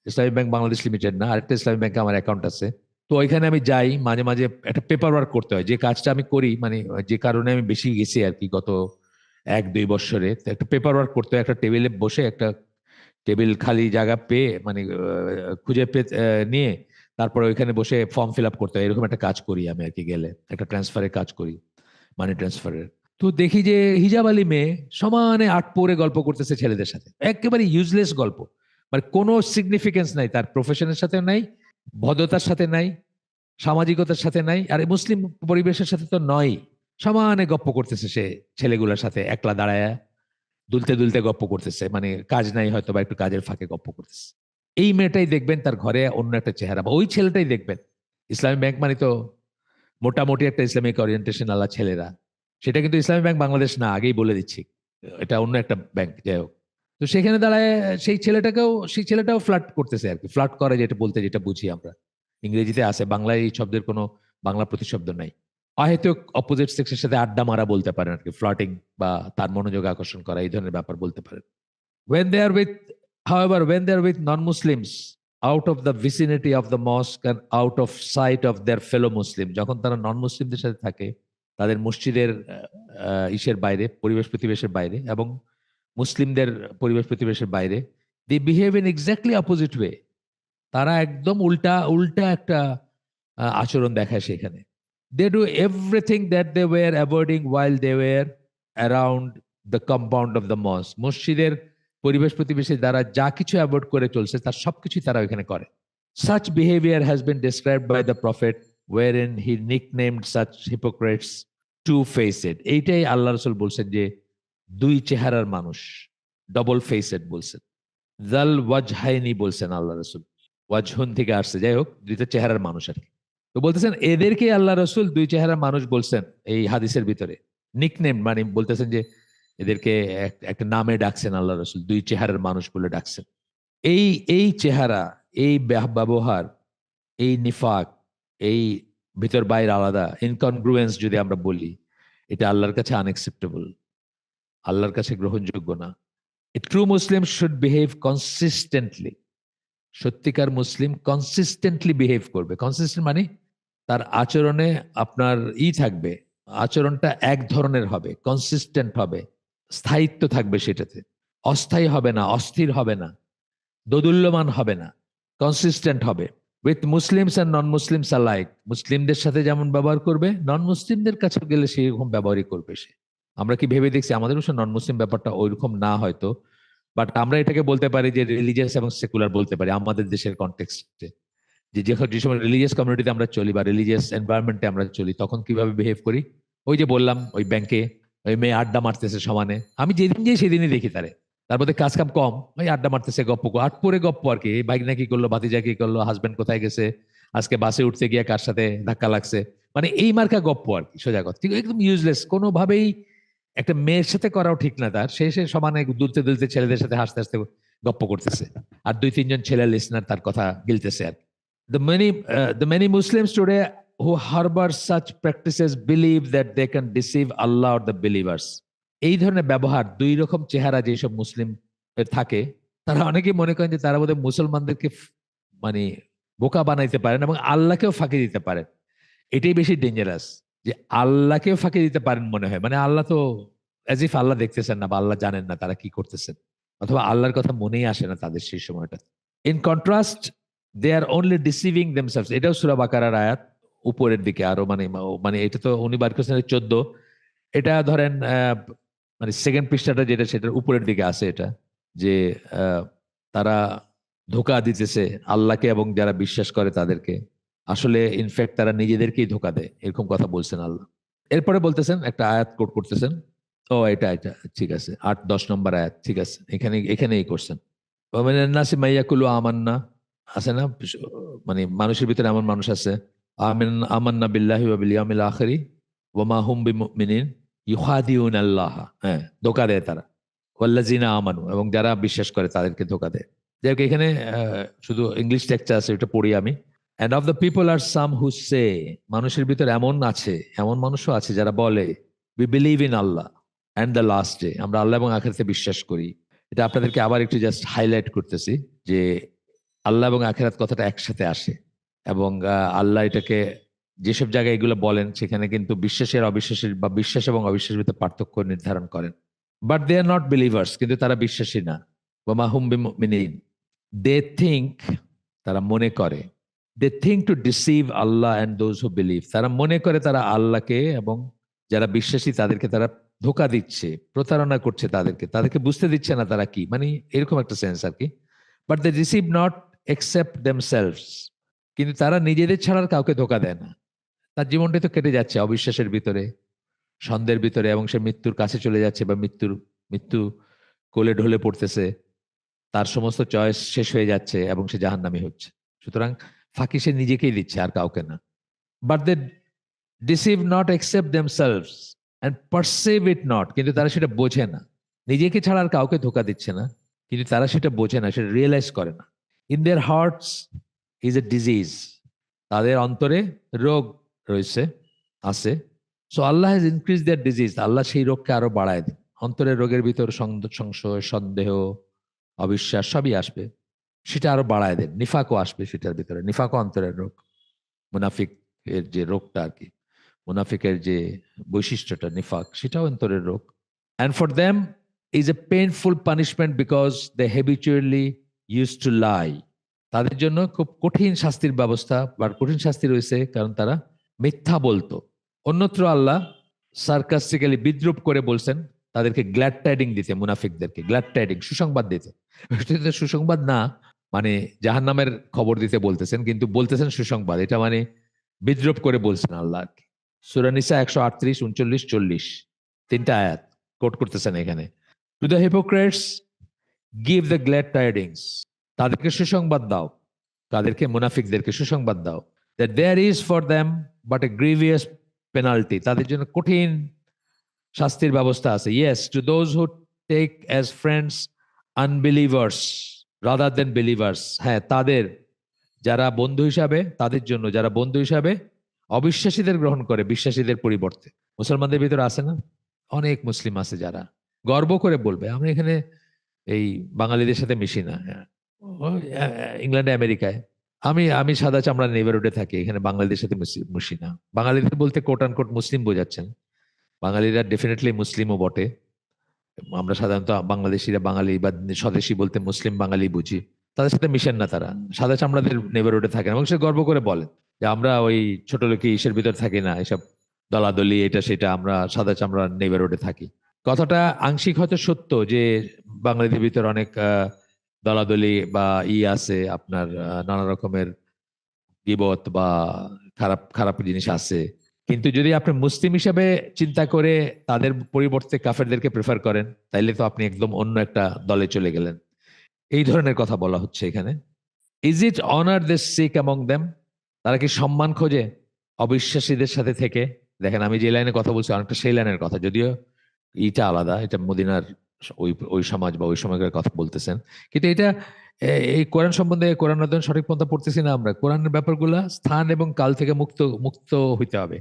[SPEAKER 1] Islami bank Bangladesh limited না, আরেকটা ইসলামী ব্যাংকে আমার অ্যাকাউন্ট আছে। তো ওইখানে আমি যাই মাঝে মাঝে, একটা পেপার ওয়ার্ক করতে হয়, যে কাজটা আমি করি, মানে যে কারণে আমি বেশি গেছি আর কি গত 1-2 বছরে। তো একটা পেপার ওয়ার্ক করতে হয়, একটা টেবিলে বসে, একটা টেবিল খালি জায়গা পেয়ে, মানে খুঁজে পেয়ে নিয়ে তারপরে ওইখানে বসে ফর্ম ফিল আপ করতে হয়। এরকম একটা কাজ করি আমি আর কি, গেলে একটা ট্রান্সফারের কাজ করি, মানি ট্রান্সফারের। তো দেখি যে হিজাব আলী মেয়ে সমানে আট পরে গল্প করতেছে ছেলেদের সাথে, একেবারে ইউজলেস গল্প, মানে কোনো সিগনিফিকেন্স নাই, তার প্রফেশনের সাথে নাই, ভদ্রতার সাথে নাই, সামাজিকতার সাথে নাই, আর মুসলিম পরিবেশের সাথে তো নয়। সমানে গপ্প করতেছে সে ছেলেগুলোর সাথে, একলা দাঁড়ায় দুলতে দুলতে গপ্প করতেছে, মানে কাজ নাই হয়তো বা একটু কাজের ফাঁকে গপ্প করতেছে। এই মেয়েটাই দেখবেন তার ঘরে অন্য একটা চেহারা, বা ওই ছেলেটাই দেখবেন। ইসলামী ব্যাংক মানে তো মোটামুটি একটা ইসলামিক ওরিয়েন্টেশন আলা ছেলেরা, সেটা কিন্তু ইসলামী ব্যাংক বাংলাদেশ না, আগেই বলে দিচ্ছি, এটা অন্য একটা ব্যাংক, যাই হোক। তো সেখানে দাঁড়ায় সেই ছেলেটাও ফ্লার্ট করতেছে আর কি, ফ্লার্ট করে যেটা বলতে যেটা বুঝি আমরা, ইংরেজিতে আছে, বাংলায় এই শব্দের কোনো বাংলা প্রতিশব্দ নাই। অহেতুক অপোজিট সেক্সের সাথে আড্ডা মারা বলতে পারেন আর কি, ফ্লার্টিং বা তার মনোযোগ আকর্ষণ করা, এই ধরনের ব্যাপার বলতে পারেন। When they are with, however, when they are with non-Muslims, out of the vicinity of the mosque and out of sight of their fellow Muslim, যখন তারা নন মুসলিমদের সাথে থাকে, তাদের মসজিদের ইসের বাইরে, পরিবেশ প্রতিবেশের বাইরে, এবং মুসলিমদের পরিবেশ প্রতিবেশের বাইরে, they behave in exactly opposite way. তারা একদম উল্টা উল্টা একটা আচরণ দেখায় সেখানে। They do everything that they were avoiding while they were around the compound of the mosque. মসজিদের পরিবেশ প্রতিবেশী দ্বারা যা কিছু অ্যাভয়েড করে চলছে, তার সবকিছুই তারা ওইখানে করে। Such behavior has been described by the Prophet, wherein he nicknamed such hypocrites two-faced. এইটাই আল্লাহ রসুল বলছেন যে দুই চেহারার মানুষ, ডবল ফেসেড বলছেন। জাল ওয়াজহাইনি বলছেন আল্লাহ রসুল, ওয়াজহুন থেকে আসছে, যাই হোক, দুইটা চেহারার মানুষ আর কি। তো বলতেছেন এদেরকে আল্লাহ রসুল দুই চেহারার মানুষ বলছেন এই হাদিসের ভিতরে। নিকনেম মানে বলতেছেন যে এদেরকে একটা নামে ডাকছেন আল্লাহ রসুল, দুই চেহারার মানুষ বলে ডাকছেন। এই এই চেহারা, এই ব্যবহার, এই নিফাক, এই ভিতর বাইরে আলাদা ইনকনগ্রুয়েন্স যদি আমরা বলি, এটা আল্লাহর কাছে আনএক্সেপ্টেবল, আল্লাহর কাছে গ্রহণযোগ্য না। A true Muslim should behave consistently. সত্যিকার মুসলিম কনসিস্টেন্টলি বিহেভ করবে। কনসিস্টেন্ট মানে তার আচরণে আপনার থাকবে, আচরণটা এক ধরনের হবে, কনসিস্টেন্ট হবে, স্থায়িত্ব থাকবে সেটাতে, অস্থায়ী হবে না, অস্থির হবে না, দোদুল্যমান হবে না, কনসিস্টেন্ট হবে। With Muslims and non Muslims alike, মুসলিমদের সাথে যেমন ব্যবহার করবে, নন মুসলিমদের কাছে গেলে সেরকম ব্যবহারই করবে সে। আমরা কি ভেবে দেখছি আমাদের নন মুসলিম ব্যাপারটা ওইরকম না হয়তো, বাট আমরা এটাকে বলতে পারি যে রিলিজিয়াস এবং সেকুলার বলতে পারি আমাদের দেশের কনটেক্সটে। যে সময় রিলিজিয়াস কমিউনিটিতে আমরা চলি বা রিলিজিয়াস এনভায়রনমেন্টে আমরা চলি, তখন কিভাবে বিহেভ করি। ওই যে বললাম, ওই ব্যাংকে ওই মেয়ে আড্ডা মারতেছে সমানে, আমি যেদিন যাই সেদিনই দেখি তারে, তার মধ্যে কাজ কাম কম, ওই আড্ডা মারতেছে, গপ্প আট পরে গপ্প আর কি। বাইক না কি করলো, ভাতিজা কি করলো, হাজবেন্ড কোথায় গেছে, আজকে বাসে উঠতে গিয়ে কার সাথে ধাক্কা লাগছে, মানে এই মার্কা গপ্প আর কি, সোজা কথা। ঠিক একদম ইউজলেস, কোনোভাবেই একটা মেয়ের সাথে করাও ঠিক না তার, সে সমানে দুলতে দুলতে ছেলেদের সাথে হাসতে হাসতে গপ্প করতেছে, আর 2-3 জন ছেলে লিসনার তার কথা গিলতেছে আর। The many Muslims today who harbor such practices believe that they can deceive Allah or the believers. এই ধরনের ব্যবহার, দুই রকম চেহারা যেসব মুসলিম থাকে, তারা অনেকেই মনে করেন যে তারা বোধহয় মুসলমানদেরকে মানে বোকা বানাইতে পারেন এবং আল্লাহকেও ফাঁকি দিতে পারেন। এটাই বেশি ডেঞ্জারাস, যে আল্লাহকেও ফাঁকি দিতে পারেন মনে হয়। মানে আল্লাহ তো অ্যাজ ইফ আল্লাহ দেখতেছেন না বা আল্লাহ জানেন না তারা কি করতেছেন, অথবা আল্লাহর কথা মনেই আসে না তাদের সেই সময়টা। In contrast, they are only deceiving themselves. এটাও সূরা বাকারার আয়াত, উপরের দিকে আরো, মানে মানে এটা তো উনি বার করছেন 14, এটা ধরেন মানে সেকেন্ড পৃষ্ঠাটা যেটা সেটার উপরের দিকে আছে এটা, যে তারা ধোঁকা দিতেছে আল্লাহকে এবং যারা বিশ্বাস করে তাদেরকে। আসলে ইনফ্যাক্ট তারা নিজেদেরকেই ধোঁকা দেয়, এরকম কথা বলছেন আল্লাহ। এরপরে বলতেছেন একটা আয়াত কোট করতেছেন। ও এটা এটা ঠিক আছে, 8-10 নম্বর আয়াত, ঠিক আছে, এখানেই করছেন। ওয়ামিনান নাসি মাইয়াকুলু আমান্না, আছে না, মানে মানুষের ভিতরে এমন মানুষ আছে, আমান্না বিল্লাহি ওয়া বিল ইয়াউমিল আখিরি ওয়া মা হুম বিমুমিনিন ইউখাদিউন আল্লাহ। হ্যাঁ, ধোঁকা দেয় তারা। ওয়াল্লাযিনা আমানু, এবং যারা বিশ্বাস করে তাদেরকে ধোঁকা দেয়। যাই হোক, এখানে শুধু ইংলিশ টেক্সট আছে, ওটা পড়ি আমি। অ্যান্ড অফ দ্য পিপল আর সাম হু সে, মানুষের ভিতরে এমন আছে, এমন মানুষও আছে যারা বলে, we believe in Allah and the last day, আমরা আল্লাহ এবং আখিরাতে বিশ্বাস করি। এটা আপনাদেরকে আবার একটু জাস্ট হাইলাইট করতেছি যে আল্লাহ এবং আখিরাত কথাটা একসাথে আসে, এবং আল্লাহ এটাকে যেসব জায়গায় এগুলো বলেন সেখানে কিন্তু বিশ্বাসের অবিশ্বাসের বা বিশ্বাস এবং অবিশ্বাসের ভিতরে পার্থক্য নির্ধারণ করেন। But they are not believers, কিন্তু তারা বিশ্বাসী না। ওয়া হুম বিমুমিনিন, দে থিঙ্ক, তারা মনে করে, they think to deceive Allah and those who believe, তারা মনে করে তারা আল্লাহকে এবং যারা বিশ্বাসী তাদেরকে তারা ধোঁকা দিচ্ছে, প্রতারণা করছে, তাদেরকে বুঝতে দিচ্ছে না তারা কি, মানে এরকম একটা সেন্স আর কি। But they receive not accept themselves, কিন্তু তারা নিজেদের ছাড়ার কাউকে ধোঁকা দেয় না। তার জীবনটাই তো কেটে যাচ্ছে অবিশ্বাসের ভিতরে, সন্দেহের ভিতরে, এবং সে মৃত্যুর কাছে চলে যাচ্ছে বা মৃত্যু কোলে ঢলে পড়তেছে, তার সমস্ত চয়েস শেষ হয়ে যাচ্ছে এবং সে জাহান্নামী হচ্ছে। সুতরাং ফাঁকি সে নিজেকেই দিচ্ছে, আর কাউকে না। But they deceive not accept themselves and perceive it not, কিন্তু তারা সেটা বোঝে না। নিজেকে ছাড়া আর কাউকে ধোঁকা দিচ্ছে না, কিন্তু তারা সেটা বোঝে না, সেটা রিয়েলাইজ করে না। In their hearts is a disease, তাদের অন্তরে রোগ রয়েছে, আছে। So Allah has increase their disease, Allah সেই রোগকে আরো বাড়ায় দেন। অন্তরের রোগের ভিতর সংশয়, সন্দেহ, অবিশ্বাস সবই আসবে, সেটা আরো বাড়ায় দেন। নিফাকও আসবে সেটার ভিতরে, নিফাকও অন্তরের রোগ, মুনাফিক এর যে রোগটা আর কি, মুনাফিকের যে বৈশিষ্ট্যটা নিফাক, সেটাও অন্তরের রোগ। And for them is a painful punishment because they habitually use to lie, তাদের জন্য খুব কঠিন শাস্তির ব্যবস্থা বা কঠিন শাস্তি রয়েছে, কারণ তারা মিথ্যা বলতো। অন্যত্র আল্লাহ সার্কাস্টিক্যালি বিদ্রুপ করে বলছেন তাদেরকে গ্ল্যাড টাইডিং দিতে, মুনাফিকদেরকে গ্ল্যাড টাইডিং, সুসংবাদ দিতে। এটা সুসংবাদ না, মানে জাহান্নামের খবর দিতে বলতেছেন, কিন্তু বলতেছেন সুসংবাদ, এটা মানে বিদ্রুপ করে বলছেন আল্লাহ আর কি। সূরা নিসা 138, 39, 40, তিনটা আয়াত কোট করতেছেন এখানে। To the hypocrites give the glad tidings, তাদেরকে সুসংবাদ দাও, তাদেরকে মুনাফিকদেরকে সুসংবাদ দাও, that there is for them but a grievous penalty, তাদের জন্য কঠিন শাস্তির ব্যবস্থা আছে। Yes, to those who take as friends unbelievers rather than believers, হ্যাঁ, তাদের যারা বন্ধু হিসাবে, তাদের জন্য যারা বন্ধু হিসাবে অবিশ্বাসীদের গ্রহণ করে বিশ্বাসীদের পরিবর্তে। মুসলমানদের ভিতরে আছে না, অনেক মুসলিম আছে যারা গর্ব করে বলবে আমরা এখানে এই বাঙালিদের সাথে মিশি না। ইংল্যান্ডে, আমেরিকায় আমি আমি সাদা চামড়া নেইবারহুডে থাকি, এখানে বাঙালিদের সাথে মিশি না। বাঙালিদের বলতে কোট আনকোট মুসলিম বোঝাচ্ছেন, বাঙালিরা ডেফিনেটলি মুসলিমও বটে। আমরা সাধারণত বাংলাদেশিরা বাঙালি বা স্বদেশী বলতে মুসলিম বাঙালি বুঝি, তাদের সাথে মিশেন না তারা, সাদা চামড়াদের নেইবারহুডে থাকেন, এবং সে গর্ব করে বলে যে আমরা ওই ছোট লোকে ইসের ভিতর থাকি না, এসব দলাদলি এটা সেটা, আমরা সাদা চামড়া নেইবারহুডে থাকি। কথাটা আংশিক হয়তো সত্য যে বাঙালিদের ভিতর অনেক দলাদলি বা আছে, আপনার নানা রকমের গীবত বা খারাপ খারাপ জিনিস আছে, কিন্তু যদি আপনি মুসলিম হিসাবে চিন্তা করে তাদের পরিবর্তে কাফেরদেরকে প্রেফার করেন, তাইলে তো আপনি একদম অন্য একটা দলে চলে গেলেন। এই ধরনের কথা বলা হচ্ছে এখানে। Is it honour this seek among them, তারা কি সম্মান খোঁজে অবিশ্বাসীদের সাথে থেকে? দেখেন, আমি যে লাইনে কথা বলছি অনেকটা সেই লাইনের কথা, যদিও এটা আলাদা, এটা মদিনার ওই ওই সমাজ বা ওই সময়কার কথা বলতেছেন, কিন্তু এটা এই কোরআন সম্বন্ধে, কোরআন অধ্যয়ন সঠিক পন্থা পড়তেছি না আমরা। কোরআনের ব্যাপারগুলা স্থান এবং কাল থেকে মুক্ত মুক্ত হইতে হবে।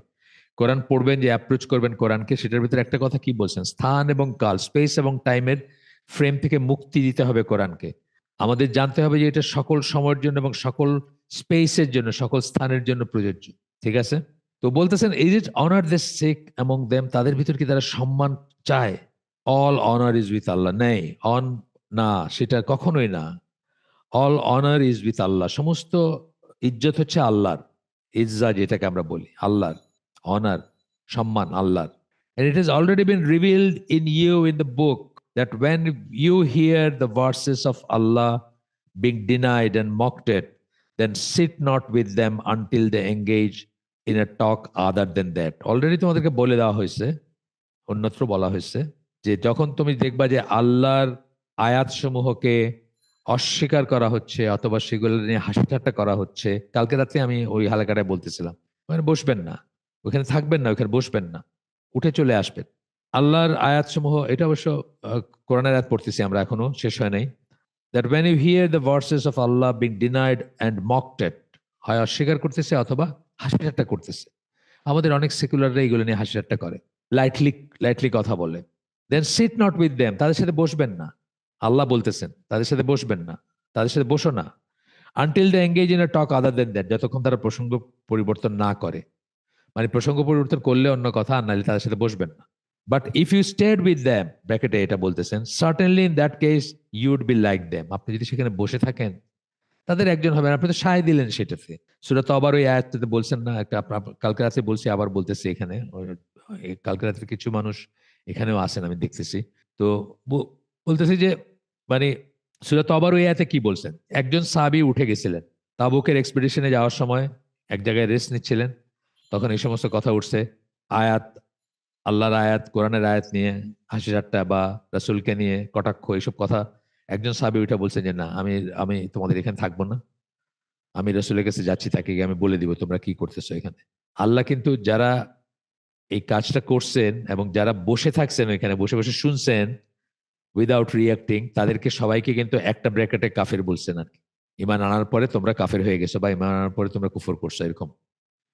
[SPEAKER 1] কোরআন পড়বেন, যে অ্যাপ্রোচ করবেন কোরআনকে, সেটার ভিতরে একটা কথা কি বলছেন, স্থান এবং কাল, স্পেস এবং টাইমের ফ্রেম থেকে মুক্তি দিতে হবে কোরআনকে। আমাদের জানতে হবে যে এটা সকল সময়ের জন্য এবং সকল স্পেসের জন্য, সকল স্থানের জন্য প্রযোজ্য। ঠিক আছে? তো বলতেছেন, is it honour they seek among them, তাদের ভিতর কি তারা সম্মান চায়? All honour is with Allah. নেই, অন না, সেটা কখনোই না। All honour is with Allah. সমস্ত ইজ্জত হচ্ছে আল্লাহর। ইজ্জা যেটাকে আমরা বলি আল্লাহর, অনার সম্মান আল্লাহর। And it has already been revealed in you in the book that when you hear the verses of Allah being denied and mocked at, then sit not with them until they engage in a talk other than that. Already তোমাদেরকে বলে দেওয়া হয়েছে, অন্যত্র বলা হয়েছে যে যখন তুমি দেখবা যে আল্লাহর আয়াতসমূহকে অস্বীকার করা হচ্ছে অথবা সেগুলো নিয়ে হাসি ঠাট্টা করা হচ্ছে, কালকে রাতে আমি ওই হালকাটায় বলতেছিলাম, ওখানে বসবেন না, ওখানে থাকবেন না, ওখানে বসবেন না, উঠে চলে আসবেন। আল্লাহর আয়াতসমূহ, এটা অবশ্য কোরআনের আয়াত পড়তেছি আমরা, এখনো শেষ হয় নাই। That when you hear the verses of Allah being denied and mocked at, হয় অস্বীকার করতেছে অথবা হাসি ঠাট্টা করতেছে। আমাদের অনেক সেকুলাররা এইগুলো নিয়ে হাসি ঠাট্টা করে, লাইটলি লাইটলি কথা বলে। দেন সিট নট উইথ দেম, তাদের সাথে বসবেন না। আল্লাহ বলতেছেন তাদের সাথে বসবেন না, তাদের সাথে বসো না। Until they engage in a talk other than that, যতক্ষণ তারা প্রসঙ্গ পরিবর্তন না করে। মানে প্রসঙ্গ পরিবর্তন করলে অন্য কথা, আর নাহলে তাদের সাথে বসবেন না। But if you stayed with them, ব্র্যাকেটে এটা বলতেছেন, certainly in that case you'd be like them, আপনি যদি সেখানে বসে থাকেন তাদের একজন হবেন। আপনি তো সায় দিলেন সেটাতে। সূরা তওবার ওই আয়াতটাতে বলছেন না, একটা কালকে রাতে বলছি, আবার বলতেছি এখানে। কালকে রাতে কিছু মানুষ এখানেও আছেন, আমি দেখতেছি। তো বলতেছি যে মানে সূরা তওবার ওই আয়াতে কি বলছেন, একজন সাহাবী উঠে গেছিলেন তাবুকের এক্সপেডিশনে যাওয়ার সময়, এক জায়গায় রেস্ট নিচ্ছিলেন, তখন এই সমস্ত কথা উঠছে, আয়াত, আল্লাহর আয়াত, কোরআনের আয়াত নিয়ে হাসি ঠাট্টা বা রাসূলকে নিয়ে কটাক্ষ, এইসব কথা। একজন সাহাবী উঠে বলছেন যে না, আমি আমি তোমাদের এখানে থাকবো না, আমি রাসূলের কাছে যাচ্ছি, তাকে গিয়ে আমি বলে দিব তোমরা কি করতেছো এখানে। আল্লাহ কিন্তু যারা এই কাজটা করছেন এবং যারা বসে থাকছেন ওইখানে, বসে বসে শুনছেন উইদাউট রিয়াক্টিং, তাদেরকে সবাইকে কিন্তু একটা ব্র্যাকেটে কাফের বলছেন আর কি। ঈমান আনার পরে তোমরা কাফের হয়ে গেছো বা ঈমান আনার পরে তোমরা কুফর করছো, এরকম।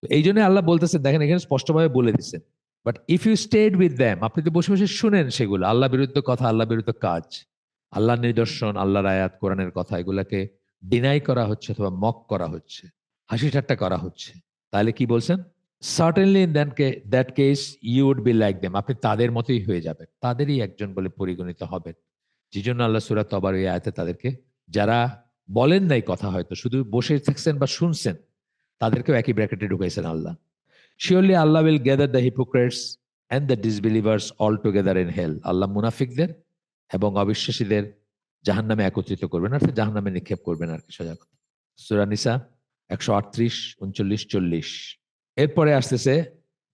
[SPEAKER 1] তো এই জন্য আল্লাহ বলতেছেন, দেখেন এখানে স্পষ্টভাবে বলে দিচ্ছেন, but if you stayed with them, আপনি তো বসে বসে শুনেন সেগুলো, আল্লাহ বিরুদ্ধ কথা, আল্লাহ বিরুদ্ধ কাজ, আল্লাহর নিদর্শন, আল্লাহর আয়াত, কোরআনের কথা, এগুলাকে ডিনাই করা হচ্ছে অথবা মক করা হচ্ছে, হাসি ঠাট্টা করা হচ্ছে, তাহলে কি বলছেন, certainly in that case you would be like them, আপনি তাদের মতোই হয়ে যাবেন, তাদেরই একজন বলে পরিগণিত হবেন। যে জন্য আল্লাহ সূরা তবার এই আয়াতে তাদেরকে, যারা বলেন নাই কথা, হয়তো শুধু বসে থাকছেন বা শুনছেন, তাদেরকেও একই ব্র্যাকেটে ঢুকাইছেন Allah. Surely Allah will gather the hypocrites and the disbelievers all together in hell, Allah মুনাফিকদের এবং অবিশ্বাসীদের জাহান্নামে একত্রিত করবেন, অর্থাৎ জাহান্নামে নিক্ষেপ করবেন আর কি, সোজা কথা। সূরা নিসা 138, 39, 40। এরপরে আসতেছে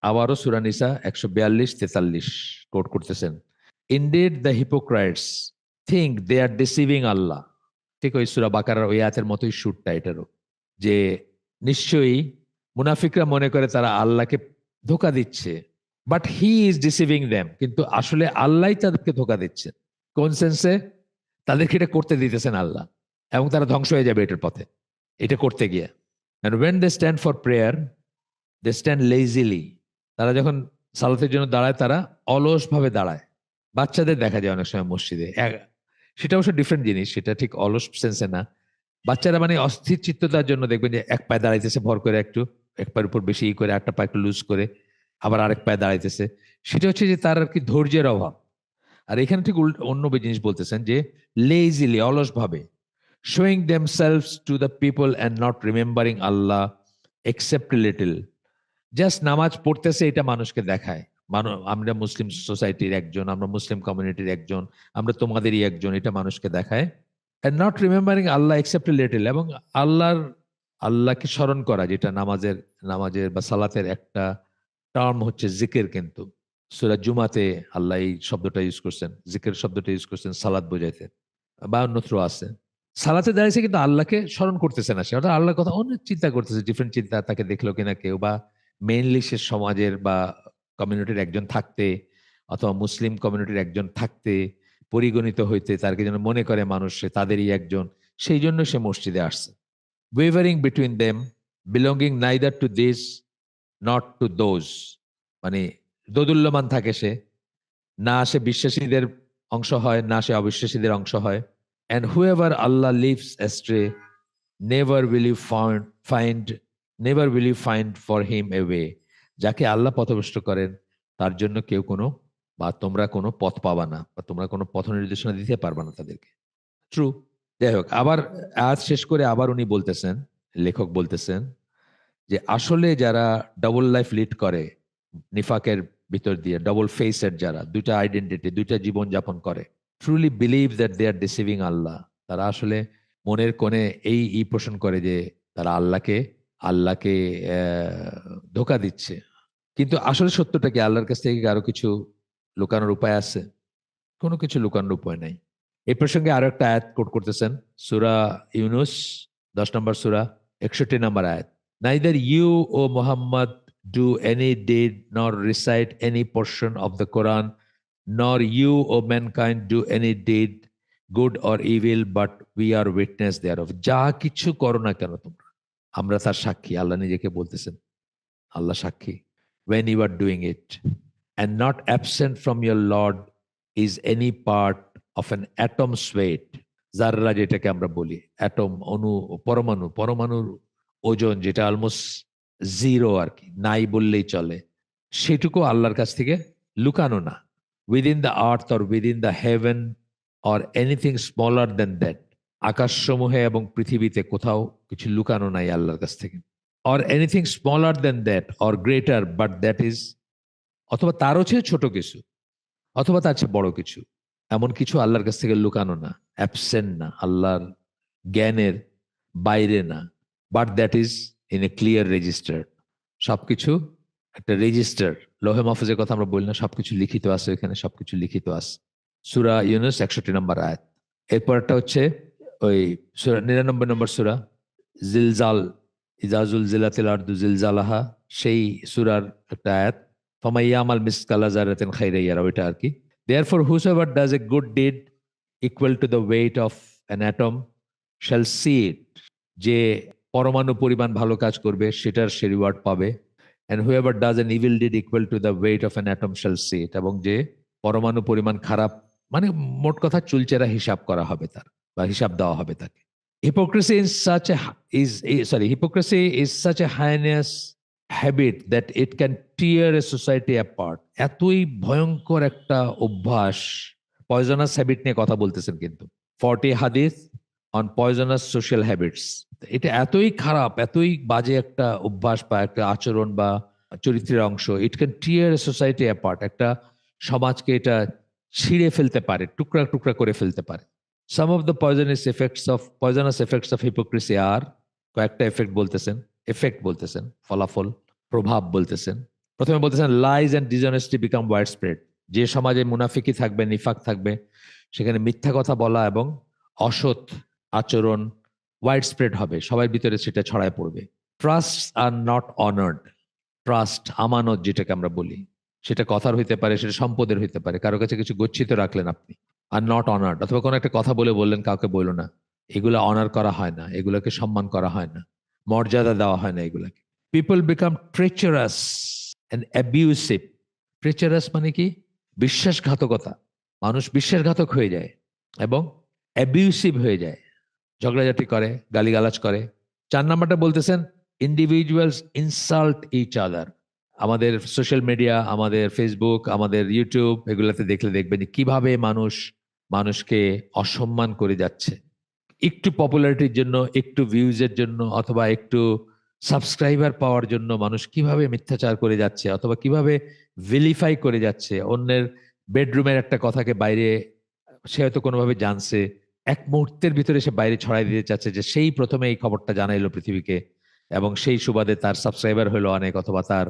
[SPEAKER 1] আবারও সূরা নিসা 142, 43 কোট করতেছেন, indeed the hypocrites think they are deceiving Allah. ঠিক ওই সূরা বাকারার ওই আয়াতের মতোই সুরটা এটারও, যে নিশ্চয়ই মুনাফিকরা মনে করে তারা আল্লাহকে ধোঁকা দিচ্ছে, but he is deceiving them, কিন্তু আসলে আল্লাহ তাদেরকে ধোঁকা দিচ্ছেন। কোন সেন্সে? তাদেরকে এটা করতে দিতেছেন আল্লাহ, এবং তারা ধ্বংস হয়ে যাবে এটার পথে, এটা করতে গিয়ে। And when they stand for prayer, they stand lazily, তারা যখন সালাতের জন্য দাঁড়ায়, তারা অলস ভাবে দাঁড়ায়। বাচ্চাদের দেখা যায় অনেক সময় মসজিদে, সেটা অবশ্য ডিফারেন্ট জিনিস, সেটা ঠিক অলস সেন্সে না। বাচ্চারা মানে অস্থির চিত্ততার জন্য দেখবেন যে এক পায়ে দাঁড়াইতেছে ভর করে, একটু এক পায়ের উপর বেশি করে, একটা পা একটু লুজ করে, আবার আরেক পায়ে দাঁড়াইতেছে। সেটা হচ্ছে যে তার আর কি ধৈর্যের অভাব। আর এখানে ঠিক অন্য জিনিস বলতেছেন যে লেজিলি, অলস ভাবে, showing themselves to the people and not remembering Allah except little, just নামাজ পড়তেছে এটা মানুষকে দেখায়, আমরা মুসলিম সোসাইটির একজন, আমরা মুসলিম কমিউনিটির একজন, আমরা তোমাদেরই একজন, এটা মানুষকে দেখায়। and not remembering Allah except a little, এবং আল্লাহকে স্মরণ করা, যেটা নামাজের বা সালাতের একটা টার্ম হচ্ছে জিকির। কিন্তু সূরা জুমাতে আল্লাহ এই শব্দটা ইউজ করছেন, জিকির শব্দটা ইউজ করছেন সালাত বোঝাইতে, বা অন্যত্র আছে। সালাতে দাঁড়িয়েছে কিন্তু আল্লাহকে স্মরণ করতেছে না, সে অর্থাৎ আল্লাহর কথা অনেক চিন্তা করতেছে, ডিফারেন্ট চিন্তা, তাকে দেখলো কিনা কেউ, বা মেইনলি সে সমাজের বা কমিউনিটির একজন থাকতে, অথবা মুসলিম কমিউনিটির একজন থাকতে, পরিগণিত হইতে, তারকে যেন মনে করে মানুষ সে তাদেরই একজন, সেই জন্য সে মসজিদে আসছে। Wavering between them, belonging neither to this not to those, মানে দোদুল্যমান থাকে সে, না সে বিশ্বাসীদের অংশ হয়, না সে অবিশ্বাসীদের অংশ হয়। And whoever Allah leaves astray, never will you never will you find for him a way. যাকে আল্লাহ পথভ্রষ্ট করেন তার জন্য কেউ কোনো বা তোমরা কোনো পথ পাবা না বা তোমরা কোনো পথ নির্দেশনা দিতে পারবা না তাদেরকে। ট্রু। যাই হোক, আবার আজ শেষ করে আবার উনি বলতেছেন, লেখক বলতেছেন যে আসলে যারা ডবল লাইফ লিড করে নিফাকের ভিতর দিয়ে, ডবল ফেসের যারা, দুইটা আইডেন্টিটি, দুইটা জীবন যাপন করে, truly believe that they are deceiving Allah, তারা আসলে মনের কোণে এই পোষণ করে যে তারা আল্লাহকে ধোকা দিচ্ছে। কিন্তু আসলে সত্যটা কি? আল্লাহর কাছ থেকে আরো কিছু লুকানোর উপায় আছে? কোনো কিছু লুকানোর উপায় নাই। এই প্রসঙ্গে আরো একটা আয়াত কোট করতেছেন, সূরা ইউনুস 10 নম্বর সূরা 61 নম্বর আয়াত। Neither you, O Muhammad, do any deed nor recite any portion of the Quran, nor you, O mankind, do any deed, good or evil, but we are witness thereof. যা কিছু করো না কেন তোমরা, আমরা তার সাক্ষী। আল্লাহ নিজেকে বলতেছেন, আল্লাহ সাক্ষী। When you are doing it, and not absent from your Lord is any part of an atom's weight. জাররা যেটাকে আমরা বলি, অ্যাটম, অণু, পরমাণুর ওজন যেটা অলমোস্ট জিরো আর কি, নাই বললেই চলে, সেটুকু আল্লাহর কাছ থেকে লুকানো না। Within the earth or within the heaven or anything smaller than that, আকাশসমূহে এবং পৃথিবীতে কোথাও কিছু লুকানো নাই আল্লাহর কাছ থেকে। Or anything smaller than that or greater but that is, অথবা তারও চেয়ে ছোট কিছু অথবা তার চেয়ে বড় কিছু, এমন কিছু আল্লাহর কাছ থেকে লুকানো না, অ্যাবসেন্ট না, আল্লাহর জ্ঞানের বাইরে না। But that is in a clear register, সবকিছু একটা রেজিস্টার, লোহে মাহফুজের কথা আমরা বলি না, সবকিছু লিখিত আছে এখানে, সবকিছু লিখিত আছে। সূরা ইউনুস 61 নম্বর আয়াত। এরপরটা হচ্ছে ওই 99 নম্বর সূরা জিলজাল, ইজা জুলজিলাতিল আরদু জিলজালাহা, সেই সূরার একটা আয়াত, ফামাইয়ামাল মিসকালা যারাতিন খাইরান ইয়ারা, ওইটা আর কি। Therefore whosoever does a good deed equal to the weight of an atom shall see it, যে পরমাণু পরিমাণ ভালো কাজ করবে সেটার সে রিওয়ার্ড পাবে। And whoever does an evil deed equal to the weight of an atom shall see it, এবং যে পরমাণু পরিমাণ খারাপ, মানে মোট কথা চুলচেরা হিসাব করা হবে তার, বা হিসাব দেওয়া হবে তাকে। Hypocrisy is such a heinous habit that it can tear a society apart. এতই ভয়ঙ্কর একটা অভ্যাস, পয়জনাস হ্যাবিট নিয়ে কথা বলতেছেন কিন্তু, 40 হাদিস অন পয়জনাস সোশ্যাল হ্যাবিটস। এটা এতই খারাপ, এতই বাজে একটা অভ্যাস বা একটা আচরণ বা চরিত্রের অংশ, it can tear a society apart, একটা সমাজকে এটা ছিঁড়ে ফেলতে পারে, টুকরা টুকরা করে ফেলতে পারে। Some of the poisonous effects of hypocrisy are, কয়েকটা এফেক্ট বলতেছেন, ফলাফল, প্রভাব বলতেছেন। প্রথমে বলতেছেন lies and dishonesty become widespread, যে সমাজে মুনাফিকি থাকবে, নিফাক থাকবে, সেখানে মিথ্যা কথা বলা এবং অসৎ আচরণ ওয়াইড স্প্রেড হবে, সবার ভিতরে সেটা ছড়ায় পড়বে। Trust are not honoured, trust, আমানত যেটাকে আমরা বলি, সেটা কথার হইতে পারে, সেটা সম্পদের হইতে পারে, কারো কাছে কিছু গচ্ছিত রাখলেন আপনি, আর নট অনার্ড, অথবা কোনো একটা কথা বললেন, কাউকে বললো না, এগুলো অনার করা হয় না, এগুলোকে সম্মান করা হয় না, মর্যাদা দেওয়া হয় না এগুলাকে। People become treacherous and abusive. Treacherous মানে কি? বিশ্বাসঘাতকতা, মানুষ বিশ্বাসঘাতক হয়ে যায় এবং অ্যাবিউসিভ হয়ে যায়, ঝগড়াঝাটি করে, গালিগালাজ করে। 4 নাম্বারটা বলতেছেন ইন্ডিভিজুয়ালস ইনসাল্ট ইচ আদার। আমাদের সোশ্যাল মিডিয়া, আমাদের ফেসবুক, আমাদের ইউটিউব, এগুলাতে দেখলে দেখবেন কিভাবে মানুষকে অসম্মান করে যাচ্ছে। একটু পপুলারিটির জন্য, একটু ভিউজের জন্য, অথবা একটু সাবস্ক্রাইবার পাওয়ার জন্য মানুষ কিভাবে মিথ্যাচার করে যাচ্ছে, অথবা কিভাবে ভিলিফাই করে যাচ্ছে। অন্যের বেডরুমের একটা কথাকে বাইরে সে হয়তো কোনোভাবে জানছে, এক মুহূর্তের ভিতরে সে বাইরে ছড়াই দিতে চাচ্ছে যে সেই প্রথমে এই খবরটা জানাইলো পৃথিবীকে, এবং সেই সুবাদে তার সাবস্ক্রাইবার হলো অনেক, অথবা তার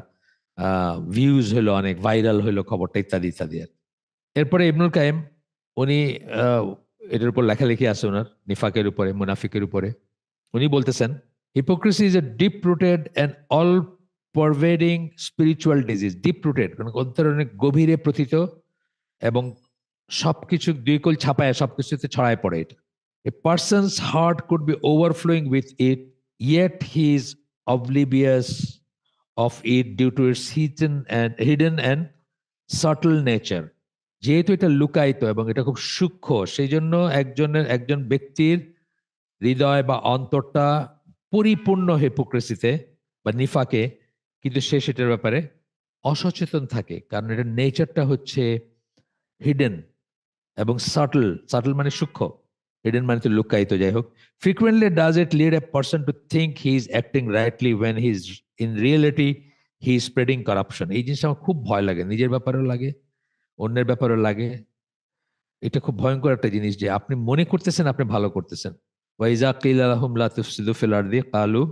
[SPEAKER 1] ভিউজ হলো অনেক, ভাইরাল হলো খবরটা, ইত্যাদি ইত্যাদি। এরপরে ইবনুল কাইম, উনি এটার উপর লেখালেখি আছে ওনার, নিফাকের উপরে, মুনাফিকের উপরে। উনি বলতেছেন hypocrisy is a deep rooted and all pervading spiritual disease. Deep rooted মানে অনেক গভীরে প্রথিত এবং সবকিছু দুই কোল ছাপায় সবকিছুতে ছড়ায় পড়ে এটা। A person's heart could be overflowing with it, yet he is oblivious of it due to its hidden and subtle nature. যেহেতু এটা লুকায়িত এবং এটা খুব সূক্ষ্ম, সেই জন্য একজন ব্যক্তির হৃদয় বা অন্তরটা পরিপূর্ণ হিপোক্রেসিতে বা নিফাকে, কিন্তু সে সেটার ব্যাপারে অসচেতন থাকে, কারণ এটার নেচারটা হচ্ছে হিডেন এবং সাটল। সাটল মানে সূক্ষ্ম, হিডেন মানে তো লুকায়িত। যাই হোক, frequently does it lead a person to think he is acting rightly when he is in reality he is spreading corruption. এই জিনিসটা আমার খুব ভয় লাগে, নিজের ব্যাপারেও লাগে, অন্যের ব্যাপারেও লাগে। এটা খুব ভয়ঙ্কর একটা জিনিস যে আপনি মনে করতেছেন আপনি ভালো করতেছেন। ওয়াইজা কিলা লাহুম লা তুফসিদু ফিল আরদি ক্বালু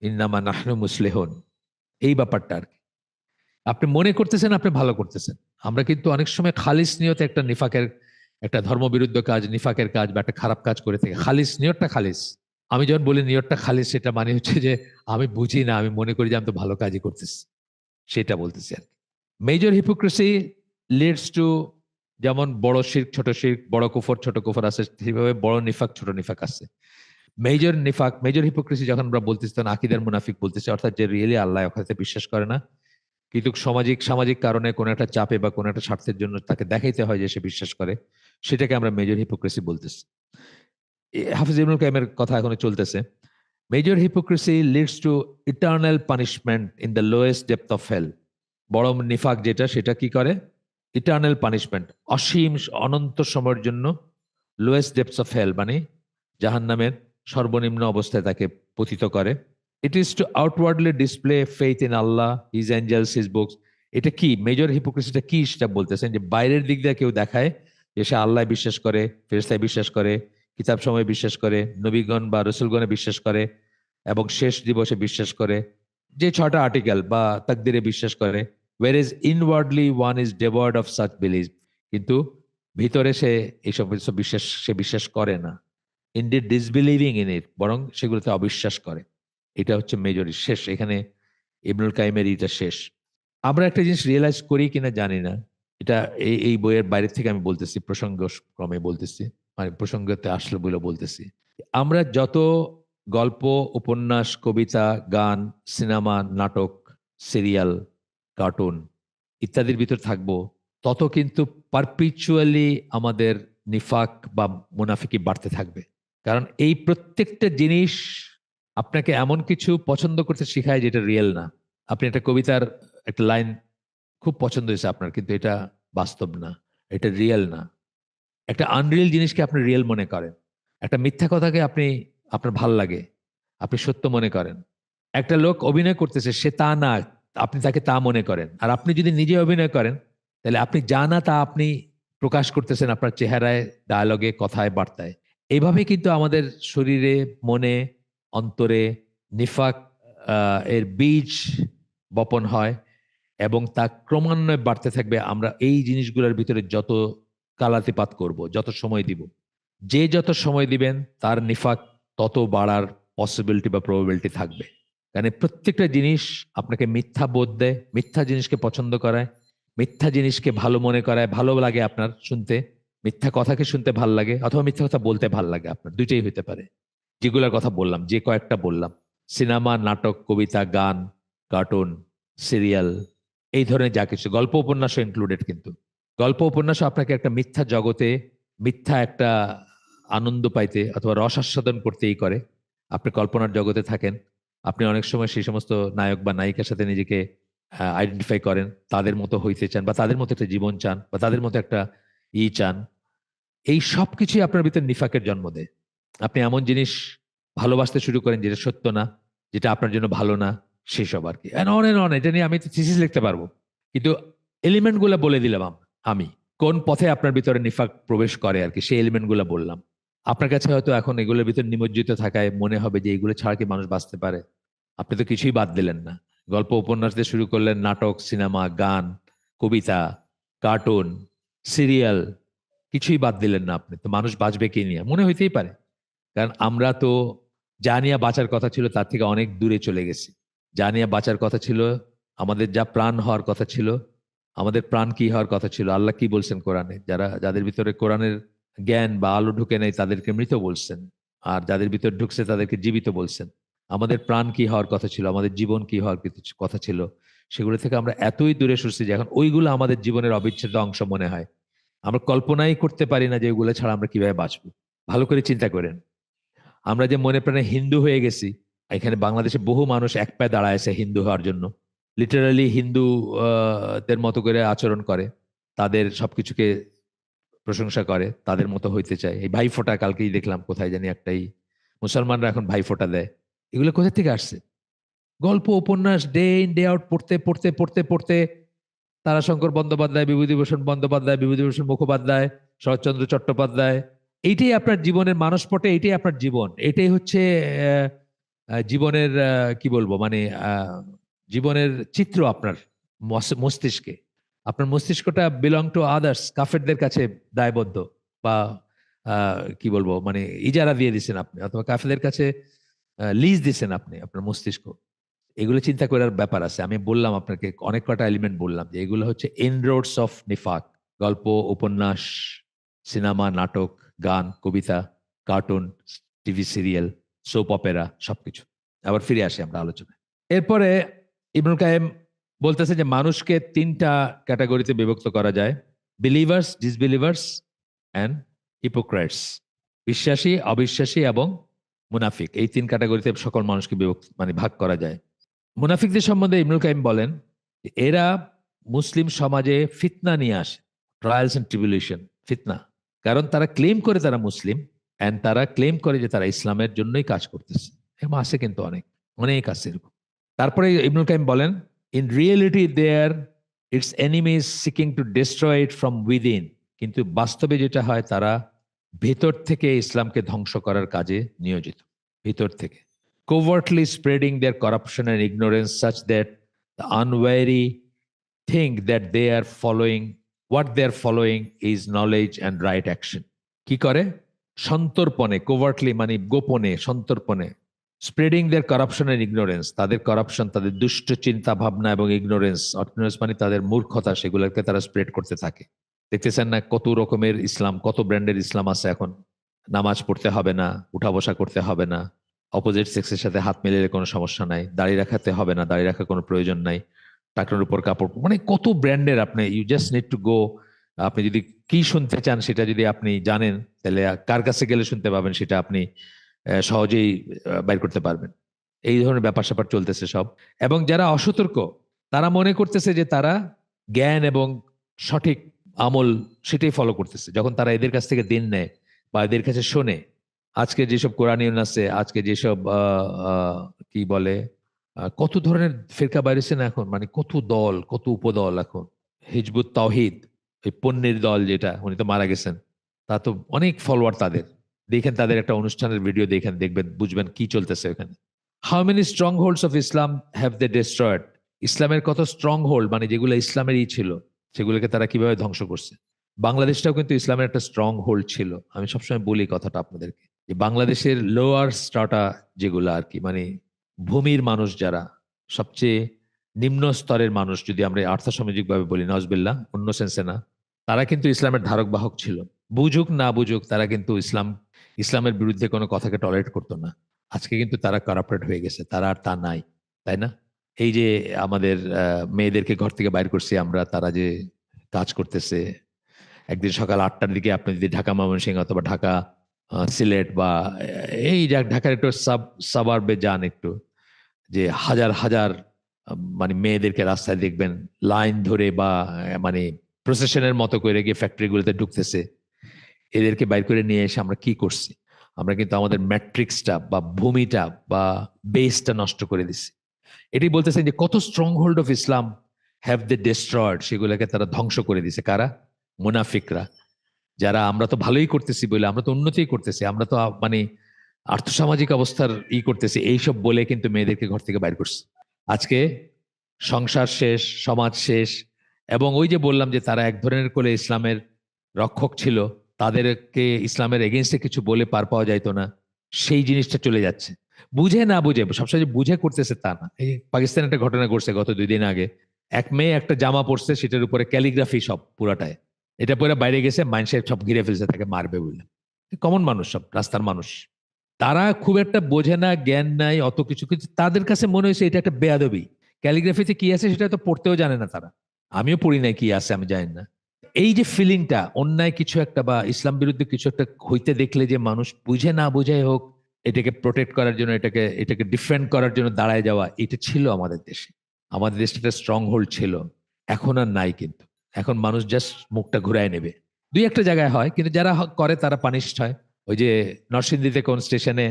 [SPEAKER 1] ইন্নামা নাহনু মুসলিহুন। এই ব্যাপারটা আর কি। আপনি মনে করতেছেন আপনি ভালো করতেছেন। আমরা কিন্তু অনেক সময় খালিস নিয়তে একটা নিফাকের, একটা ধর্মবিরুদ্ধ কাজ, নিফাকের কাজ বা একটা খারাপ কাজ করে থাকি। খালিস নিয়তটা খালিস। আমি যখন বলি নিয়তটা খালিস, সেটা মানে হচ্ছে যে আমি বুঝি না, আমি মনে করি যে আমি তো ভালো কাজই করতেছি, সেটা বলতেছি আর কি। মেজর হিপোক্রেসি লিডস টু, যেমন বড় শিরক ছোট শিরক, বড় কুফর ছোট কুফর আছে, সেভাবে বড় নিফাক ছোট নিফাক আছে। মেজর নিফাক, মেজর হিপোক্রেসি যখন আমরা বলতেছি তখন আকিদার মুনাফিক বলতেছি, অর্থাৎ যে রিয়েলি আল্লাহ ওখানে বিশ্বাস করে না, কিন্তু সামাজিক কারণে কোনো একটা চাপে বা কোনো একটা স্বার্থের জন্য তাকে দেখাইতে হয় যে সে বিশ্বাস করে, সেটাকে আমরা মেজর হিপোক্রেসি বলতেছি। হাফিজ ইবনুল কাইমের কথা এখনো চলতেছে। Major hypocrisy leads to eternal punishment in the lowest depth of hell. বড় নিফাক যেটা, সেটা কি করে? ইটার্নাল পানিশমেন্ট, অসীম অনন্ত সময়ের জন্য লোয়েস্ট ডেপথস অফ হেল মানে জাহান্নামের সর্বনিম্ন অবস্থায় তাকে পতিত করে। It is to outwardly display faith in Allah, his angels, his books. এটা কি মেজর হিপোক্রেসিটা কি, সেটা বলতেছেন যে বাইরের দিক দিয়ে কেউ দেখায় যে সে আল্লাহ বিশ্বাস করে, ফেরেশতায় বিশ্বাস করে, কিতাব সময় বিশ্বাস করে, নবীগণ বা রসুলগণে বিশ্বাস করে এবং শেষ দিবসে বিশ্বাস করে, যে 6টা আর্টিকেল বা তাকদিরে বিশ্বাস করে। whereas inwardly one is devoid of such belief, কিন্তু ভিতরে সে এইসব কিছু বিশ্বাস করে না। indeed disbelieving in it, বরং সেগুলোতে অবিশ্বাস করে। এটা হচ্ছে মেজরি শেষ এখানে, ইবনুল কাইমের এটা শেষ। আমরা একটা জিনিস রিয়েলাইজ করি কিনা জানি না, এটা এই বইয়ের বাইরে থেকে আমি বলতেছি, প্রসঙ্গ ক্রমে বলতেছি, মানে প্রসঙ্গতে আসলে বলে বলতেছি। আমরা যত গল্প, উপন্যাস, কবিতা, গান, সিনেমা, নাটক, সিরিয়াল, কার্টুন ইত্যাদির ভিতর থাকবো, তত কিন্তু পারপিচুয়ালি আমাদের নিফাক বা মুনাফিকি বাড়তে থাকবে। কারণ এই প্রত্যেকটা জিনিস আপনাকে এমন কিছু পছন্দ করতে শেখায় যেটা রিয়েল না। আপনি একটা কবিতার একটা লাইন খুব পছন্দ হয়েছে আপনার, কিন্তু এটা বাস্তব না, এটা রিয়েল না। একটা আনরিয়েল জিনিসকে আপনি রিয়েল মনে করেন। একটা মিথ্যা কথাকে আপনার ভাল লাগে, আপনি সত্য মনে করেন। একটা লোক অভিনয় করতেছে, সে তা না, আপনি তাকে তা মনে করেন। আর আপনি যদি নিজে অভিনয় করেন, তাহলে আপনি যা না তা আপনি প্রকাশ করতেছেন আপনার চেহারায়, ডায়ালগে, কথায়, বার্তায়। এইভাবে কিন্তু আমাদের শরীরে, মনে, অন্তরে নিফাক এর বীজ বপন হয় এবং তা ক্রমান্বয়ে বাড়তে থাকবে। আমরা এই জিনিসগুলোর ভিতরে যত কালাতিপাত করব, যত সময় দিব, যে যত সময় দিবেন তার নিফাক তত বাড়ার পসিবিলিটি বা প্রবাবিলিটি থাকবে। কারণ এই প্রত্যেকটা জিনিস আপনাকে মিথ্যা বোধ দেয়, মিথ্যা জিনিসকে পছন্দ করায়, মিথ্যা জিনিসকে ভালো মনে করায়, ভালো লাগে আপনার শুনতে, মিথ্যা কথাকে শুনতে ভাল লাগে, অথবা মিথ্যা কথা বলতে ভাল লাগে আপনার, দুইটাই হইতে পারে। যেগুলোর কথা বললাম, যে কয়েকটা বললাম, সিনেমা, নাটক, কবিতা, গান, কার্টুন, সিরিয়াল, এই ধরনের যা কিছু, গল্প উপন্যাসও ইনক্লুডেড। কিন্তু গল্প উপন্যাসও আপনাকে একটা মিথ্যা জগতে, মিথ্যা একটা আনন্দ পাইতে অথবা রস আস্বাদন করতেই করে। আপনি কল্পনার জগতে থাকেন, আপনি অনেক সময় সেই সমস্ত নায়ক বা নায়িকার সাথে নিজেকে আইডেন্টিফাই করেন, তাদের মতো হইতে চান বা তাদের মতো একটা জীবন চান বা তাদের মতো একটা চান। এই সব কিছুই আপনার ভিতরে নিফাকের জন্ম দেয়। আপনি এমন জিনিস ভালোবাসতে শুরু করেন যেটা সত্য না, যেটা আপনার জন্য ভালো না, সেসব আর কি। অন এন্ড অন, এটা নিয়ে আমি থিসিস লিখতে পারবো, কিন্তু এলিমেন্ট গুলা বলে দিলাম আমি কোন পথে আপনার ভিতরে নিফাক প্রবেশ করে আর কি, সেই এলিমেন্ট গুলা বললাম। আপনার কাছে হয়তো এখন এগুলোর ভিতরে নিমজ্জিত থাকায় মনে হবে যে এগুলো ছাড়া কি মানুষ বাঁচতে পারে। আপনি তো কিছুই বাদ দিলেন না। গল্প উপন্যাস দিয়ে শুরু করলেন, নাটক, সিনেমা, গান, কবিতা, কার্টুন, সিরিয়াল, কিছুই বাদ দিলেন না আপনি। তো মানুষ বাঁচবে কি নিয়ে মনে হইতেই পারে। কারণ আমরা তো যা নিয়ে বাঁচার কথা ছিল তার থেকে অনেক দূরে চলে গেছি। যা নিয়ে বাঁচার কথা ছিল, আমাদের যা প্রাণ হওয়ার কথা ছিল, আমাদের প্রাণ কি হওয়ার কথা ছিল, আল্লাহ কি বলছেন কোরআনে, যাদের ভিতরে কোরআনের জ্ঞান বা আলো ঢুকে নেই তাদেরকে মৃত বলছেন, আর যাদের ভিতরে ঢুকছে তাদেরকে জীবিত বলছেন। আমাদের প্রাণ কি হওয়ার কথা ছিল, আমাদের জীবন কি হওয়ার কথা ছিল, সেগুলো থেকে আমরা এতই দূরে সরছি যে এখন ওইগুলো আমাদের জীবনের অবিচ্ছেদ্য অংশ মনে হয়। আমরা কল্পনাই করতে পারি না যে এগুলো ছাড়া আমরা কিভাবে বাঁচবো। ভালো করে চিন্তা করেন, আমরা যে মনে প্রাণে হিন্দু হয়ে গেছি, এখানে বাংলাদেশে বহু মানুষ এক পায়ে দাঁড়ায় আছে হিন্দু হওয়ার জন্য, লিটারালি হিন্দু দের মতো করে আচরণ করে, তাদের সবকিছুকে প্রশংসা করে, তাদের মতো হইতে চায়। এই ভাইফোঁটা কালকেই দেখলাম কোথায় জানি একটাই, মুসলমানরা এখন ভাইফোঁটা দেয়। এগুলো কোথা থেকে আসছে? গল্প উপন্যাস ডে ইন ডে আউট পড়তে পড়তে পড়তে পড়তে তারাশঙ্কর বন্দ্যোপাধ্যায়, বিভূতিভূষণ বন্দ্যোপাধ্যায়, বিভূতিভূষণ মুখোপাধ্যায়, শরৎচন্দ্র চট্টোপাধ্যায়, এইটাই আপনার জীবনের মানসপটে, এইটাই আপনার জীবন, এটাই হচ্ছে আহ, জীবনের কি বলবো মানে আহ, জীবনের চিত্র আপনার মস্তিষ্কে। আপনার মস্তিষ্কটা বিলং টু আদার্স, কাফেরদের কাছে দায়বদ্ধ, বা কি বলবো মানে ইজারা দিয়ে দিচ্ছেন আপনি, অথবা কাফেরদের কাছে লিজ দিচ্ছেন আপনি আপনার মস্তিষ্ক। এগুলো চিন্তা করার ব্যাপার আছে। আমি বললাম আপনাকে অনেক কটা এলিমেন্ট বললাম যে এগুলো হচ্ছে ইনরোডস অফ নিফাক। গল্প, উপন্যাস, সিনেমা, নাটক, গান, কবিতা, cartoon, TV serial, soap opera, সবকিছু। আবার ফিরে আসি আমরা আলোচনায়। এরপরে ইবনুল কাইম বলতেছে যে মানুষকে তিনটা ক্যাটাগরিতে বিভক্ত করা যায়: বিলিভার্স, ডিসবিলিভার্স অ্যান্ড হিপোক্রাইটস। বিশ্বাসী, অবিশ্বাসী এবং মুনাফিক, এই তিন ক্যাটাগরিতে সকল মানুষকে বিভক্ত মানে ভাগ করা যায়। মুনাফিকদের সম্বন্ধে ইবনুল কাইম বলেন, এরা মুসলিম সমাজে ফিতনা নিয়ে আসে, ট্রায়ালস এন্ড ট্রিবিউলেশন, ফিতনা। কারণ তারা ক্লেম করে তারা মুসলিম, এন্ড তারা ক্লেম করে যে তারা ইসলামের জন্যই কাজ করতেছে। এরকম আছে কিন্তু অনেক অনেক আছে এরকম। তারপরে ইবনুল কাইম বলেন, in reality there its enemies seeking to destroy it from within. কিন্তু বাস্তবে যেটা হয়, তারা ভেতর থেকে ইসলামকে ধ্বংস করার কাজে নিয়োজিত, ভিতর থেকে, covertly spreading their corruption and ignorance such that the unwary think that they are following, what they are following is knowledge and right action. কি করে? সন্তর্পণে, কোভার্টলি মানে গোপনে, সন্তর্পণে, spreading their corruption and ignorance, তাদের করাপশন, তাদের দুষ্ট চিন্তা ভাবনা এবং ইগনোরেন্স, ইগনোরেন্স মানে তাদের মূর্খতা, সেগুলোকে তারা স্প্রেড করতে থাকে। দেখতেছেন না কত রকমের ইসলাম, কত ব্র্যান্ডের ইসলাম আছে এখন। নামাজ পড়তে হবে না, উঠা বসা করতে হবে না, অপোজিট সেক্সের সাথে হাত মিলালে কোনো সমস্যা নাই, দাড়ি রাখাতে হবে না, দাড়ি রাখার কোনো প্রয়োজন নাই, টাকনোর উপর কাপড়, মানে কত ব্র্যান্ডের। আপনি you just need to go. আপনি যদি কি শুনতে চান সেটা যদি আপনি জানেন, তাহলে কার কাছে গেলে শুনতে পাবেন সেটা আপনি সহজেই বাইর করতে পারবেন। এই ধরনের ব্যাপার স্যাপার চলতেছে সব। এবং যারা অসতর্ক, তারা মনে করতেছে যে তারা জ্ঞান এবং সঠিক আমল সেটাই ফলো করতেছে। যখন তারা এদের কাছ থেকে দিন নেয় বা এদের কাছে শোনে, আজকে যেসব কোরআনিয়ন আছে, আজকে যেসব কি বলে কত ধরনের ফিরকা বাইরেছে না এখন, মানে কত দল, কত উপদল এখন। হিজবুত তাওহিদ, এই পন্নীর দল যেটা, উনি তো মারা গেছেন, তা তো অনেক ফলোয়ার তাদের। দেখেন তাদের একটা অনুষ্ঠানের ভিডিও দেখেন, দেখবেন, বুঝবেন কি চলতেছে ওখানে। How many strongholds of Islam have they destroyed. ইসলামের কত স্ট্রং হোল্ড, মানে যেগুলো ইসলামেরই ছিল, সেগুলোকে তারা কিভাবে ধ্বংস করছে। বাংলাদেশটাও কিন্তু ইসলামের একটা স্ট্রং হোল্ড ছিল। আমি সবসময় বলি কথাটা আপনাদেরকে, যে বাংলাদেশের লোয়ার স্ট্রাটা যেগুলো আর কি, মানে ভূমির মানুষ যারা, সবচেয়ে নিম্ন স্তরের মানুষ, যদি আমরা আর্থসামাজিক ভাবে বলি, নজবিল্লা, অন্য সেন্সে না, তারা কিন্তু ইসলামের ধারক বাহক ছিল। বুঝুক না বুঝুক, তারা কিন্তু ইসলামের বিরুদ্ধে কোনো কথাকে টলারেট করতো না। আজকে কিন্তু তারা কারাপ্টেড হয়ে গেছে, তারা আর তা নাই, তাই না? এই যে আমাদের মেয়েদেরকে ঘর থেকে বাইর করছি আমরা, তারা যে কাজ করতেছে, একদিন সকাল 8টার দিকে আপনি যদি ঢাকা ময়মনসিংহ অথবা ঢাকা সিলেট বা এই ঢাকার একটু সাবারবে যান একটু, যে হাজার হাজার মানে মেয়েদেরকে রাস্তায় দেখবেন লাইন ধরে, বা মানে প্রসেশনের মতো করে গিয়ে ফ্যাক্টরিগুলোতে ঢুকতেছে। এদেরকে বাইর করে নিয়ে এসে আমরা কি করছি? আমরা কিন্তু আমাদের ম্যাট্রিক্সটা বা ভূমিটা বা বেসটা নষ্ট করে দিছি। এটি বলতেছেন যে কত stronghold of Islam have they destroyed, সেগুলোকে তারা ধ্বংস করে দিছে। কারা? মুনাফিকরা। যারা আমরা তো ভালোই করতেছি বলে, আমরা তো উন্নতিই করতেছি, আমরা তো মানে আর্থসামাজিক অবস্থার করতেছি, এইসব বলে কিন্তু মেয়েদেরকে ঘর থেকে বাইর করছে। আজকে সংসার শেষ, সমাজ শেষ। এবং ওই যে বললাম যে তারা এক ধরনের করে ইসলামের রক্ষক ছিল, তাদেরকে ইসলামের এগেনস্টে কিছু বলে পার পাওয়া যাইতো না, সেই জিনিসটা চলে যাচ্ছে। বুঝে না বুঝে, সবসময় বুঝে করতেছে তা না। এই পাকিস্তানে একটা ঘটনা ঘটছে গত 2 দিন আগে। এক মেয়ে একটা জামা পরছে, সেটার উপরে ক্যালিগ্রাফি সব পুরাটায়, এটা পরে বাইরে গেছে, মাইন্ডসেট সব ঘিরে ফেলছে, তাকে মারবে বলে। কমন মানুষ, সব রাস্তার মানুষ, তারা খুব একটা বোঝে না, জ্ঞান নাই অত কিছু, কিছু তাদের কাছে মনে হয়েছে এটা একটা বেয়াদবি। ক্যালিগ্রাফিতে কি আছে সেটা তো পড়তেও জানে না তারা। আমিও পড়ি নাই কি আছে, আমি জানি না। এই যে ফিলিংটা, অন্যায় কিছু একটা বা ইসলাম বিরুদ্ধে কিছু একটা হইতে দেখলে যে মানুষ বুঝে না বুঝাই হোক এটাকে প্রোটেক্ট করার জন্য, এটাকে ডিফেন্ড করার জন্য দাঁড়ায় যাওয়া, এটা ছিল আমাদের দেশে। আমাদের দেশটা একটা স্ট্রং হোল্ড ছিল। এখন আর নাই কিন্তু। এখন মানুষ জাস্ট মুখটা ঘুরায় নেবে। দুই একটা জায়গায় হয়, কিন্তু যারা করে তারা পানিশড হয়। ওই যে নরসিংদীতে কোন স্টেশনে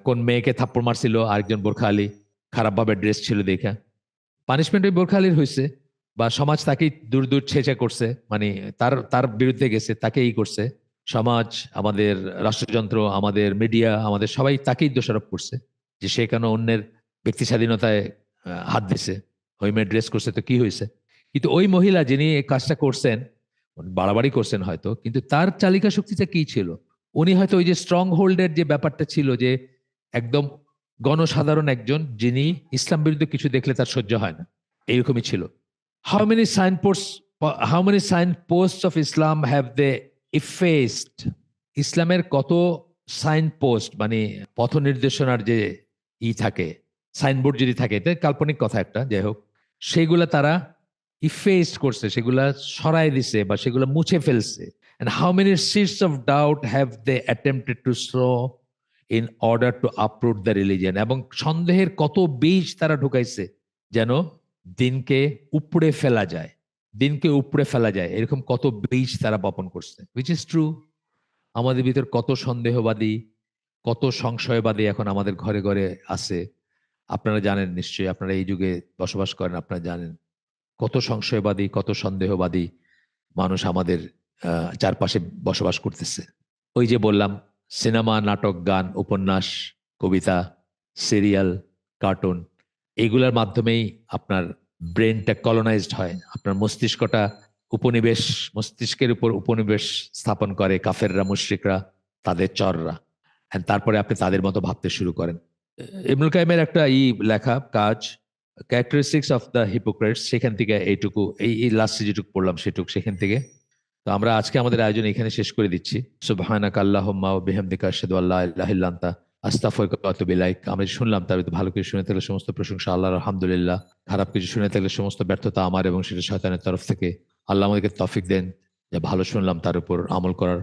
[SPEAKER 1] কোন মেয়েকে থাপ্পড় মারছিল আরেকজন বোরখা আলী, খারাপভাবে ড্রেস ছিল দেখা, পানিশমেন্ট ওই বোরখা আলীর হয়েছে, বা সমাজ তাকেই দূর দূর ছেঁচা করছে, মানে তার তার বিরুদ্ধে গেছে, তাকেই করছে সমাজ, আমাদের রাষ্ট্রযন্ত্র, আমাদের মিডিয়া, আমাদের সবাই তাকেই দোষারোপ করছে যে সে কেন অন্যের ব্যক্তি স্বাধীনতায় হাত দিছে, ওই মেয়ে ড্রেস করছে তো কি হয়েছে। কিন্তু ওই মহিলা যিনি এই কাজটা করছেন, বাড়াবাড়ি করছেন হয়তো, কিন্তু তার চালিকা শক্তিটা কি ছিল? উনি হয়তো ওই যে স্ট্রং হোল্ডের যে ব্যাপারটা ছিল, যে একদম গণসাধারণ একজন যিনি ইসলাম বিরুদ্ধে কিছু দেখলে তার সহ্য হয় না, এইরকমই ছিল। How many sign post, how many sign post of Islam have they effaced? ইসলামের কত সাইন পোস্ট, মানে পথ নির্দেশনার যে থাকে, সাইনবোর্ড যদি থাকে, এটা কাল্পনিক কথা একটা, যাই হোক, সেগুলা তারা ইফেস্ট করছে, সেগুলা সরাই দিছে বা সেগুলা মুছে ফেলছে। And how many seeds of doubt have they attempted to sow in order to uproot the religion? এবং সন্দেহের কত বীজ তারা ঢুকাইছে যেন দিনকে উপড়ে ফেলা যায়, দিনকে উপড়ে ফেলা যায়, এরকম কত বীজ তারা বপন করছে, which is true। আমাদের ভিতর কত সন্দেহবাদী, কত সংশয়বাদী এখন আমাদের ঘরে ঘরে আছে। আপনারা জানেন নিশ্চয়ই, আপনারা এই যুগে বসবাস করেন, আপনারা জানেন কত সংশয়বাদী, কত সন্দেহবাদী মানুষ আমাদের চারপাশে বসবাস করতেছে। ওই যে বললাম, সিনেমা, নাটক, গান, উপন্যাস, কবিতা, সিরিয়াল, কার্টুন, এগুলোর মাধ্যমেই আপনার ব্রেনটা কলোনাইজড হয়, আপনার মস্তিষ্কটা উপনিবেশ, মস্তিষ্কের উপর উপনিবেশ স্থাপন করে কাফেররা, মুশরিকরা, তাদের চররা। তারপরে আপনি তাদের মতো ভাবতে শুরু করেন। ইবনুল কাইমের একটা লেখা কাজ, ক্যারেক্টারিস্টিক্স অফ দ্য হিপোক্রেটস, সেখান থেকে এইটুকু, এই লাস্টে যেটুকু পড়লাম সেটুকু সেখান থেকে। তো আমরা আজকে আমাদের আয়োজন এখানে শেষ করে দিচ্ছি। সুবহানাকা আল্লাহুম্মা ওয়া বিহামদিকা আশহাদু আল্লা ইলাহা ইল্লা আনতা আস্তাগফিরুকা ওয়া আতুবু ইলাইক। আমরা শুনলাম তার ভিতরে ভালো কিছু শুনে থাকলে সমস্ত প্রশংসা আল্লাহর, আলহামদুলিল্লাহ। খারাপ কিছু শুনে থাকলে সমস্ত ব্যর্থতা আমার এবং সেটা শয়তানের তরফ থেকে। আল্লাহ আমাদেরকে তৌফিক দেন যে ভালো শুনলাম তার উপর আমল করার।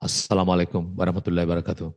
[SPEAKER 1] আসসালামু আলাইকুম ওয়া রাহমাতুল্লাহি ওয়া বারাকাতুহু।